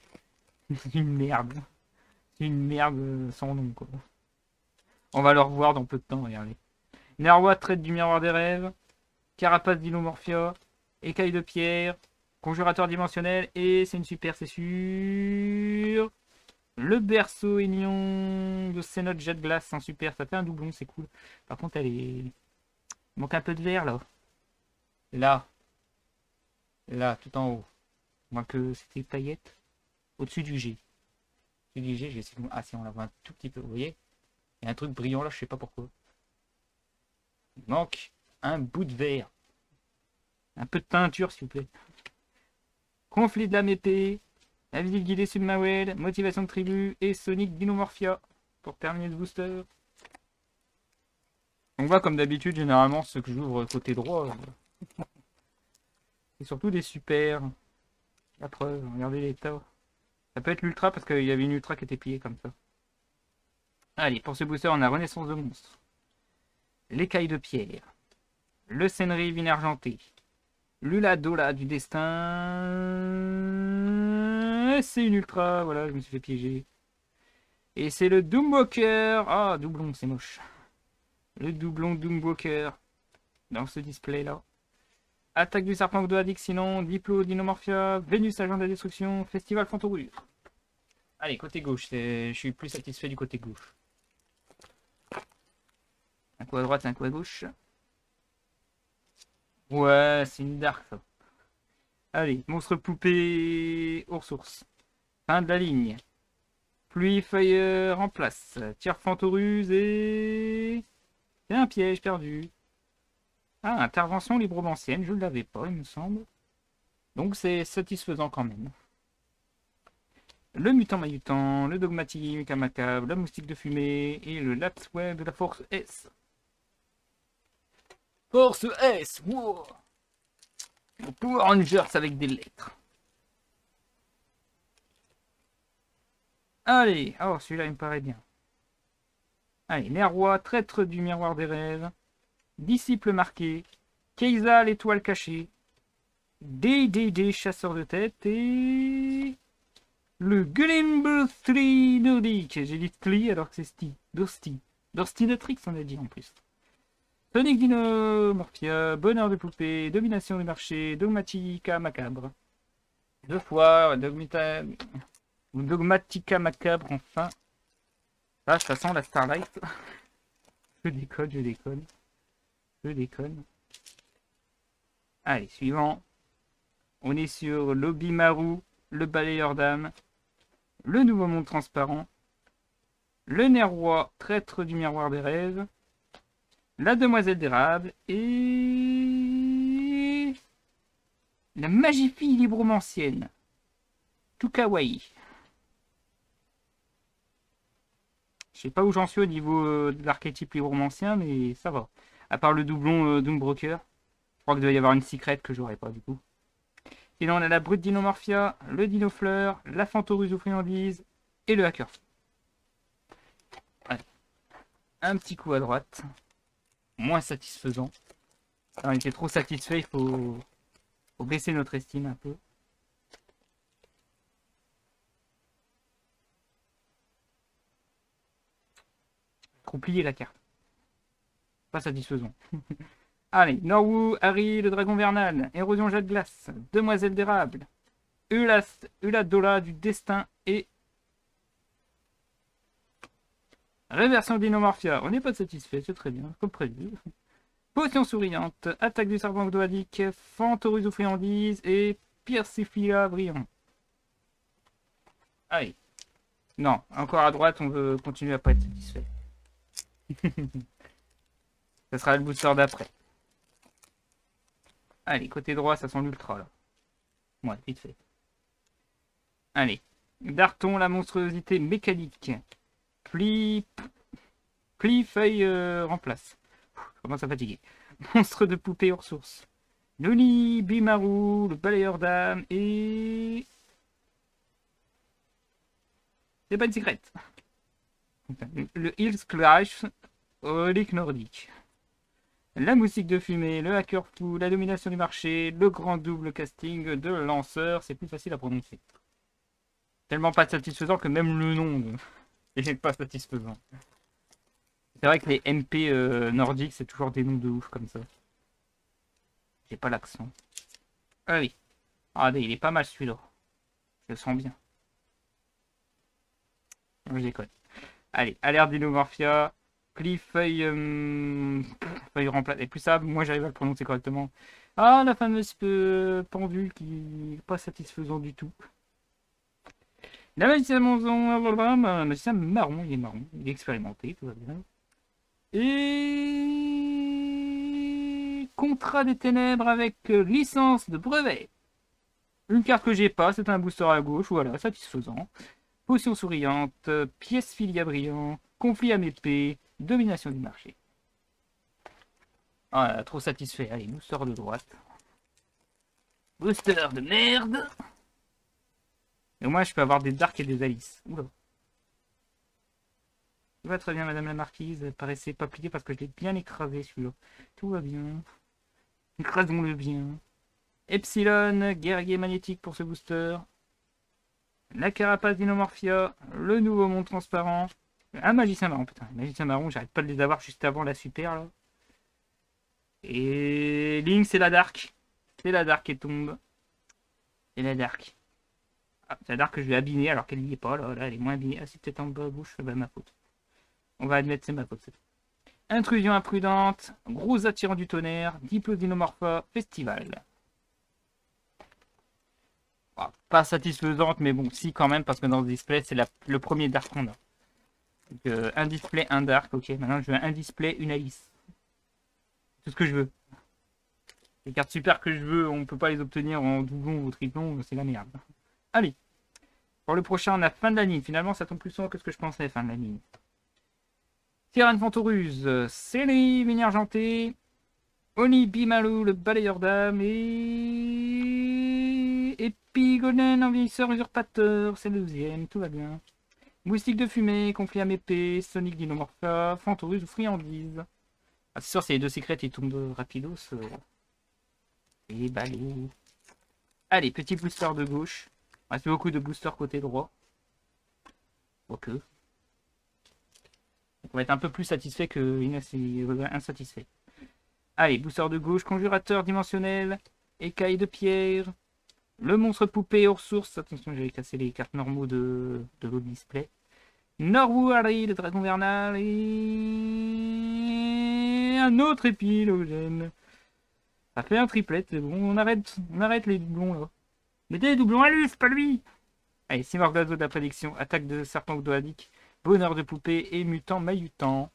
A: une merde. C'est une merde sans nom, quoi. On va le revoir dans peu de temps, regardez. Nerwa traite du miroir des rêves. Carapace d'Inomorphia. Écaille de pierre. Conjurateur dimensionnel. Et c'est une super, c'est sûr. Le berceau aignon de Cénote jet de glace. C'est un super, ça fait un doublon, c'est cool. Par contre, elle est... Il manque un peu de vert, là. Là. Là, tout en haut. Moins que c'était paillette. Au-dessus du G. Au-dessus du G, je vais essayer de... Ah, si, on la voit un tout petit peu, vous voyez. Il y a un truc brillant là, je sais pas pourquoi. Il manque un bout de verre. Un peu de teinture, s'il vous plaît. Conflit de l'âme épée. La visite guidée Submawel. Motivation de tribu. Et Sonic Dinomorphia. Pour terminer ce booster. On voit comme d'habitude, généralement, ceux que j'ouvre côté droit. C'est surtout des super. La preuve, regardez l'état. Ça peut être l'ultra parce qu'il y avait une ultra qui était pliée comme ça. Allez, pour ce booster, on a Renaissance de monstres. L'écaille de pierre. Le Senri argenté. L'Uladola du destin. C'est une ultra, voilà, je me suis fait piéger. Et c'est le Doomwalker. Ah, doublon, c'est moche. Le doublon Doomwalker. Dans ce display là. Attaque du serpent Gdoadik, sinon. Diplo, Dinomorphia. Vénus, agent de la destruction. Festival Fantorure. Allez, côté gauche. Je suis plus satisfait du côté gauche. Un coup à droite, un coup à gauche. Ouais, c'est une dark ça. Allez, monstre poupée aux ressources. Fin de la ligne. Pluie, fire en place. Tir Fantoruse et... C'est un piège perdu. Ah, intervention libromancienne, je ne l'avais pas, il me semble. Donc c'est satisfaisant quand même. Le mutant mahutant, le dogmatique macabre, la moustique de fumée et le lapsweb de la force S. Force S, wow. Power Rangers avec des lettres. Allez, oh celui-là il me paraît bien. Allez, Neroi, traître du miroir des rêves. Disciple marqué. Keisa, l'étoile cachée. DDD, chasseur de tête. Et... le Glimmerstri nordique. J'ai dit Tli alors que c'est Sti. Dosti. Dorstinatrix on a dit en plus. Sonic Dinomorphia, bonheur de poupée, domination du marché, dogmatica macabre. Deux fois, dogmatica macabre enfin. Ah, ça sent la Starlight. Je déconne, je déconne. Je déconne. Allez, suivant. On est sur l'Obimaru, le balayeur d'âme, le nouveau monde transparent, le Neroi, traître du miroir des rêves, la demoiselle d'érable et la magifille libromancienne. Tout kawaii. Je sais pas où j'en suis au niveau de l'archétype libromancien, mais ça va. À part le doublon Doombroker. Je crois qu'il doit y avoir une secrète que j'aurais pas du coup. Sinon on a la brute Dinomorphia, le Dinofleur, la Fantoruse aux friandises et le Hacker. Allez. Un petit coup à droite. Moins satisfaisant. On était trop satisfait, il faut baisser notre estime un peu. Trop plié la carte. Pas satisfaisant. Allez, Norwu, Harry, le dragon vernal, érosion jet de glace, demoiselle d'érable, Uladola du destin et réversion d'Inomorphia. On n'est pas satisfait, c'est très bien, comme prévu. Potion souriante, attaque du serpent Gdoadik, Fantoruse aux friandises et Persiflia brillant. Allez. Non, encore à droite, on veut continuer à pas être satisfait. Ça sera le booster d'après. Allez, côté droit, ça sent l'ultra là. Ouais, vite fait. Allez. Darton, la monstruosité mécanique. Pli, feuille remplace. Je commence à fatiguer. Monstre de poupée aux ressources. Loli, Bimaru, le balayeur d'âme et... c'est pas une secrète. Le Hills Clash, relique nordique. La moustique de fumée, le hacker fou, la domination du marché, le grand double casting de lanceur, c'est plus facile à prononcer. Tellement pas satisfaisant que même le nom n'est pas satisfaisant. C'est vrai que les MP nordiques, c'est toujours des noms de ouf comme ça. J'ai pas l'accent. Ah oui. Ah, il est pas mal celui-là. Je le sens bien. Je déconne. Allez, alerte Dinomorphia. Pli, feuille remplace. Et plus ça, moi j'arrive à le prononcer correctement. Ah, la fameuse pendule qui n'est pas satisfaisant du tout. La magicien magicien marron, il est marron, il est expérimenté, tout va bien. Et Contrat des ténèbres avec licence de brevet. Une carte que j'ai pas, c'est un booster à gauche, voilà, satisfaisant. Potion souriante, pièce filia brillant, conflit à épée, domination du marché. Ah, trop satisfait. Allez, booster de droite. Booster de merde. Et au moins, je peux avoir des Dark et des Alice. Oula. Tout va très bien, madame la marquise. Paraissez pas pliée parce que je l'ai bien écrasé, celui-là. Tout va bien. Écrasons-le bien. Epsilon, guerrier magnétique pour ce booster. La carapace d'Inomorphia. Le nouveau monde transparent. Un magicien marron. Putain, un magicien marron, j'arrête pas de les avoir juste avant la super, là. Et Link, c'est la Dark. C'est la Dark qui tombe. C'est la Dark. Ah, c'est la Dark que je vais abîmer alors qu'elle n'y est pas. Là, elle est moins abîmée. Ah, c'est peut-être en bas à gauche. Bah, ma faute. On va admettre c'est ma faute. Intrusion imprudente. Gros attirant du tonnerre. Diplodénomorpha. Festival. Ah, pas satisfaisante, mais bon, si quand même, parce que dans le display, c'est le premier Dark qu'on a. Donc, un display, un Dark. Ok, maintenant je veux un display, une Alice. Tout ce que je veux. Les cartes super que je veux, on peut pas les obtenir en doublon ou triplon, c'est la merde. Allez. Pour le prochain, on a fin de la ligne. Finalement, ça tombe plus souvent que ce que je pensais, fin de la ligne. Tyrannus Fantoruse, Céleri, Mini Argenté, Oni Bimalou, le balayeur d'âme, et Epigonen, envahisseur usurpateur, c'est le deuxième, tout va bien. Moustique de fumée, conflit à épée, Sonic Dinomorpha, Fantoruse ou friandise. Ah, c'est sûr, c'est les deux secrets, ils tombent rapidos. Et balai. Allez, petit booster de gauche. Il reste beaucoup de boosters côté droit. Ok. Donc on va être un peu plus satisfait que insatisfait. Allez, booster de gauche, conjurateur dimensionnel, écaille de pierre, le monstre poupée hors source. Attention, j'avais cassé les cartes normaux de l'autre display. Norwari, le dragon vernal, et un autre épilogène. Ça fait un triplet, c'est bon, on arrête les doublons là. Mettez les doublons à lui, c'est pas lui. Allez, Simorglazo de la prédiction, attaque de serpent ogdoadique, bonheur de poupée et mutant maillutant.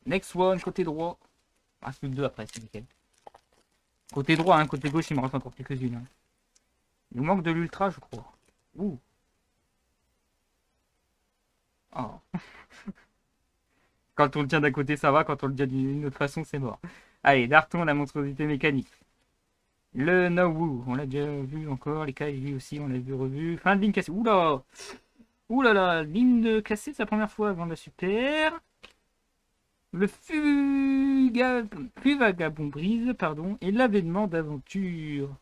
A: Next one, côté droit. Ah, c'est le 2 après, c'est nickel. Côté droit, hein, côté gauche, il me reste encore quelques-unes. Hein. Il nous manque de l'ultra, je crois. Ouh. Oh. Quand on le tient d'un côté, ça va. Quand on le tient d'une autre façon, c'est mort. Allez, Darton, la monstruosité mécanique. Le Nawu, on l'a déjà vu encore. Les Kaiji aussi, on l'a vu revu. Fin de ligne cassée. Oula. Oula là, ligne de cassée, c'est la première fois avant la super. Le Fuvagabond brise, pardon, et l'avènement d'aventure.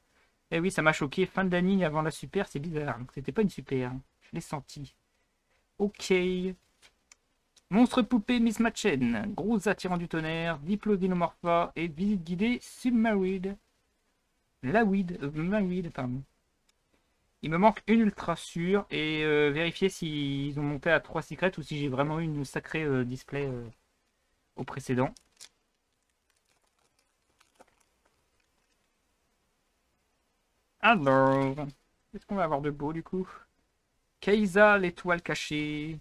A: Eh oui, ça m'a choqué. Fin de la ligne avant la super, c'est bizarre. C'était pas une super. Je l'ai senti. Ok. Monstre poupée Miss Machen. Gros attirant du tonnerre. Diplodénomorpha et visite guidée Submarine. Marid, pardon. Il me manque une ultra sûre et vérifier s'ils ont monté à 3 secrets ou si j'ai vraiment eu une sacrée display au précédent. Alors, qu'est-ce qu'on va avoir de beau du coup? Kaiza, l'étoile cachée.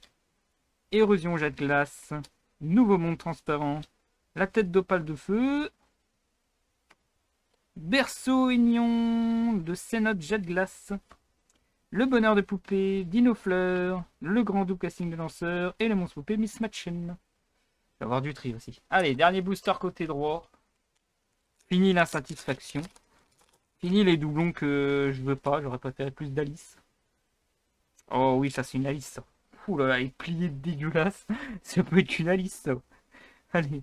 A: Érosion jet de glace. Nouveau monde transparent. La tête d'opale de feu. Berceau Ignon de Cénote jet de glace. Le bonheur de poupée, Dino Fleur, le grand double casting de lanceur et le monstre poupée Miss Machen. Il va avoir du tri aussi. Allez, dernier booster côté droit. Fini l'insatisfaction. Fini les doublons que je veux pas. J'aurais préféré plus d'Alice. Oh oui, ça c'est une Alice ça. Ouh là là, elle est pliée dégueulasse. Ça peut être une Alice ça. Allez,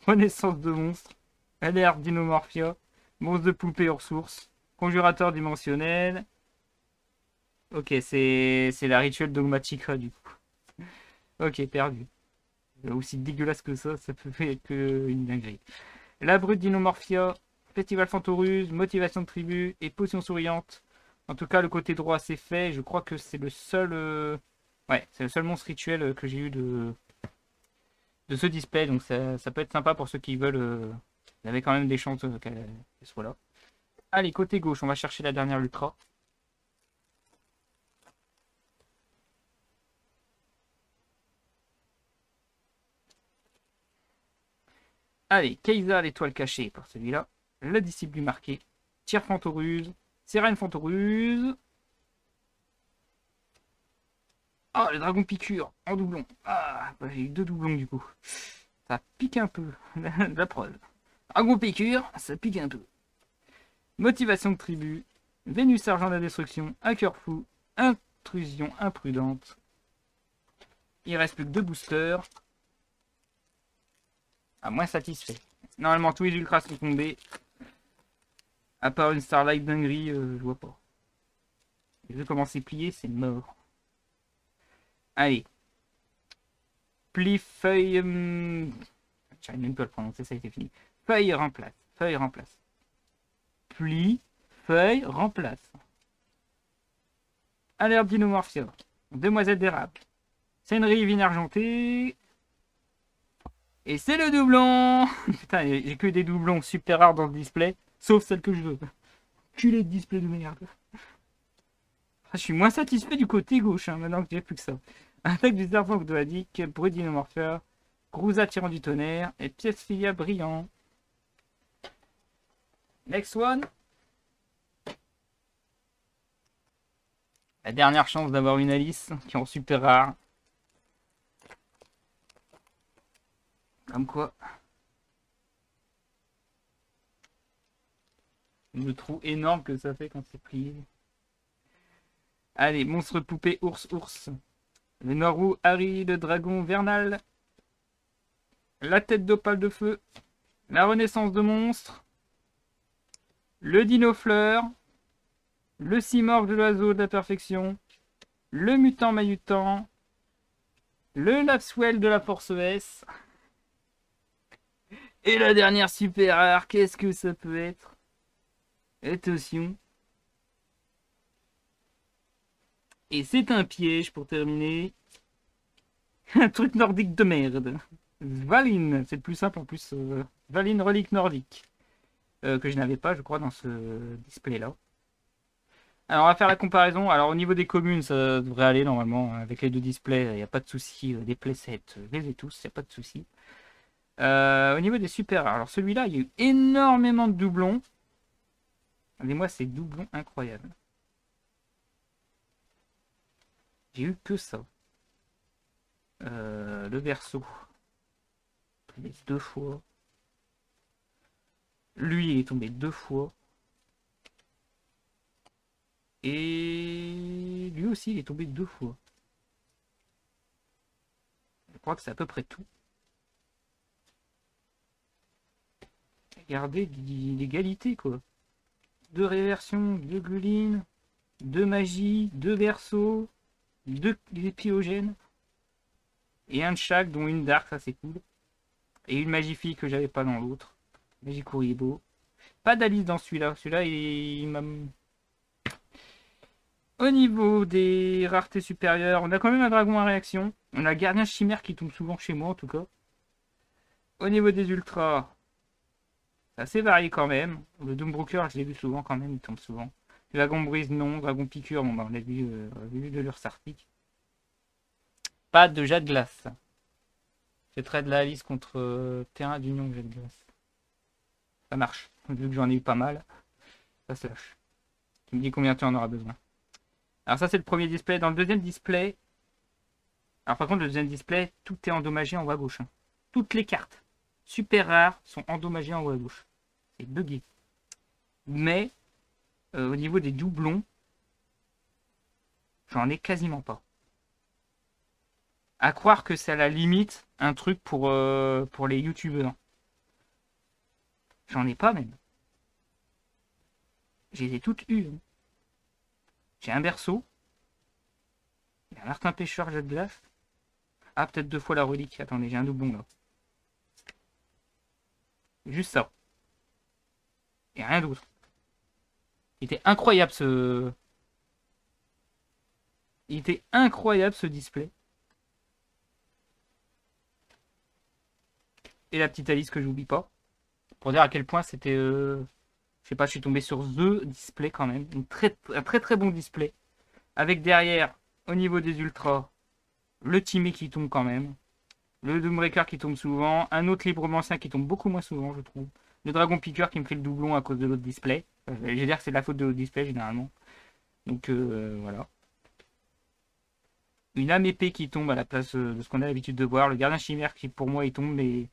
A: renaissance de monstre. Alerte Dinomorphia. Monstre de poupée hors source. Conjurateur dimensionnel. Ok, c'est la rituelle dogmatica du coup. Ok, perdu. Aussi dégueulasse que ça peut faire que une dinguerie. La brute Dinomorphia, Festival Fantoruse, Motivation de tribu et Potion souriante. En tout cas, le côté droit c'est fait. Je crois que c'est le seul... Ouais, c'est le seul monstre rituel que j'ai eu de ce display. Donc ça peut être sympa pour ceux qui veulent... Il y avait quand même des chances qu'elle soit là. Allez, côté gauche, on va chercher la dernière ultra. Allez, Kai'Sa, l'étoile cachée pour celui-là. Le disciple du marqué. Tyr Fantoruse. Sirène Fantoruse. Ah, le dragon piqûre en doublon. Ah, bah, j'ai eu 2 doublons du coup. Ça pique un peu. La preuve. Dragon piqûre, ça pique un peu. Motivation de tribu. Vénus argent de la destruction. Un cœur fou. Intrusion imprudente. Il reste plus que 2 boosters. Ah, moins satisfait. Normalement, tous les ultras sont tombés. À part une Starlight dinguerie, je vois pas. Vu comment c'est plié, c'est mort. Allez. Pli, feuille... J'arrive même pas à le prononcer, ça a été fini. Feuille remplace. Feuille remplace. Pli, feuille remplace. Alerte Dinomorphia. Demoiselle d'érable. Scénerie vine argentée. Et c'est le doublon. Putain, j'ai que des doublons super rares dans le display. Sauf celle que je veux. Culé de display de merde. Je suis moins satisfait du côté gauche, hein, maintenant que j'ai plus que ça. Attaque du serpent Gdoadic, Brut Dinomorphia, Grouza tirant du tonnerre, et pièce filia brillant. Next one. La dernière chance d'avoir une Alice, qui est en super rare. Comme quoi. Le trou énorme que ça fait quand c'est plié. Allez, monstre poupée, ours. Le Norou, Harry, le dragon vernal. La tête d'opale de feu. La renaissance de monstre. Le dino fleur. Le cimorgue de l'oiseau de la perfection. Le mutant mahutant. Le lapswell de la force S. Et la dernière super rare, qu'est-ce que ça peut être? Attention. Et c'est un piège pour terminer. Un truc nordique de merde. Svalin, c'est le plus simple en plus. Svalin relique nordique. Que je n'avais pas, je crois, dans ce display-là. Alors, on va faire la comparaison. Alors, au niveau des communes, ça devrait aller normalement. Avec les 2 displays, il n'y a pas de souci. Des playsets, les ai tous, il n'y a pas de souci. Au niveau des super rares, alors celui-là, il y a eu énormément de doublons. Regardez-moi ces doublons incroyables. J'ai eu que ça. Le verso. 2 fois. Lui, il est tombé 2 fois. Et lui aussi, il est tombé 2 fois. Je crois que c'est à peu près tout. Regardez l'égalité, quoi. 2 réversions, 2 glulines, 2 magies, 2 berceaux, 2 pyogènes. Et un de chaque, dont une dark, ça c'est cool. Et une magnifique que j'avais pas dans l'autre. Magic Kuribo. Pas d'Alice dans celui-là. Celui-là, il m'a... Au niveau des raretés supérieures, on a quand même un dragon à réaction. On a gardien chimère qui tombe souvent chez moi en tout cas. Au niveau des ultras, c'est assez varié quand même. Le Doombroker, je l'ai vu souvent quand même, il tombe souvent. Dragon brise, non. Dragon piqûre, bon, bah, on l'a vu de l'Urs Arctique. Pas de jet de glace. Je trade la Alice contre terrain d'union jet de glace. Ça marche. Vu que j'en ai eu pas mal, ça se lâche. Tu me dis combien tu en auras besoin. Alors ça c'est le premier display. Dans le deuxième display... Alors par contre le deuxième display, tout est endommagé en haut à gauche. Hein. Toutes les cartes super rares sont endommagées en haut à gauche. C'est bugué. Mais au niveau des doublons, j'en ai quasiment pas. À croire que c'est à la limite un truc pour les youtubeurs. J'en ai pas même. Je les ai toutes eues. Hein. J'ai un berceau. Il y a un Martin Pêcheur jet de glace. Ah, peut-être 2 fois la relique. Attendez, j'ai un doublon là. Juste ça. Et rien d'autre. Il était incroyable ce... Il était incroyable ce display. Et la petite Alice que j'oublie pas. Pour dire à quel point c'était... Je sais pas, je suis tombé sur The Display quand même. Un très très bon display. Avec derrière, au niveau des ultras, le Timé qui tombe quand même. Le Doombreaker qui tombe souvent. Un autre Libromancien qui tombe beaucoup moins souvent, je trouve. Le Dragon Piqueur qui me fait le doublon à cause de l'autre display. Je vais dire que c'est de la faute de l'autre display généralement. Donc voilà. Une âme épée qui tombe à la place de ce qu'on a l'habitude de voir. Le Gardien Chimère qui pour moi il tombe, mais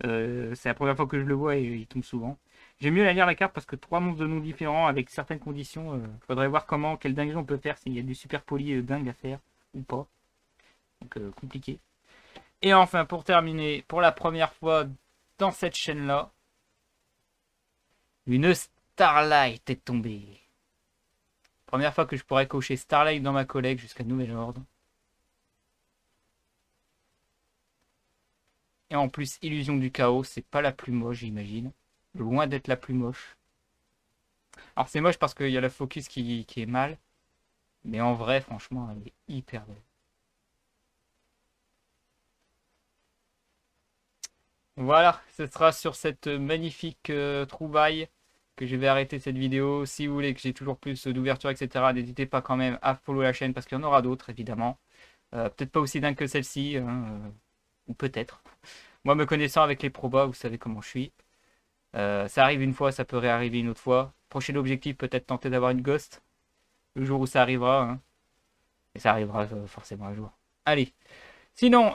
A: c'est la première fois que je le vois et il tombe souvent. J'aime mieux la lire la carte parce que 3 monstres de noms différents avec certaines conditions. Faudrait voir quelle dinguerie on peut faire, s'il y a du super poli dingue à faire ou pas. Donc compliqué. Et enfin pour terminer, pour la première fois dans cette chaîne là, une Starlight est tombée. Première fois que je pourrais cocher Starlight dans ma collecte jusqu'à nouvel ordre. Et en plus, Illusion du Chaos, c'est pas la plus moche, j'imagine. Loin d'être la plus moche. Alors c'est moche parce qu'il y a la focus qui est mal. Mais en vrai, franchement, elle est hyper belle. Voilà, ce sera sur cette magnifique trouvaille que je vais arrêter cette vidéo. Si vous voulez que j'ai toujours plus d'ouverture, etc., n'hésitez pas quand même à follow la chaîne parce qu'il y en aura d'autres, évidemment. Peut-être pas aussi dingue que celle-ci, hein, ou peut-être. Moi, me connaissant avec les probas, vous savez comment je suis. Ça arrive une fois, ça peut réarriver une autre fois. Prochain objectif, peut-être tenter d'avoir une ghost. Le jour où ça arrivera. Hein. Et ça arrivera forcément un jour. Allez. Sinon,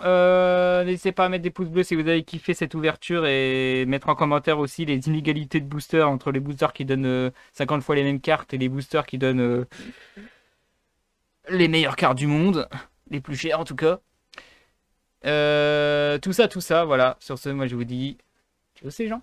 A: n'hésitez pas à mettre des pouces bleus si vous avez kiffé cette ouverture et mettre en commentaire aussi les inégalités de boosters entre les boosters qui donnent 50 fois les mêmes cartes et les boosters qui donnent les meilleures cartes du monde. Les plus chères en tout cas. Tout ça, voilà. Sur ce, moi je vous dis, ciao ces gens.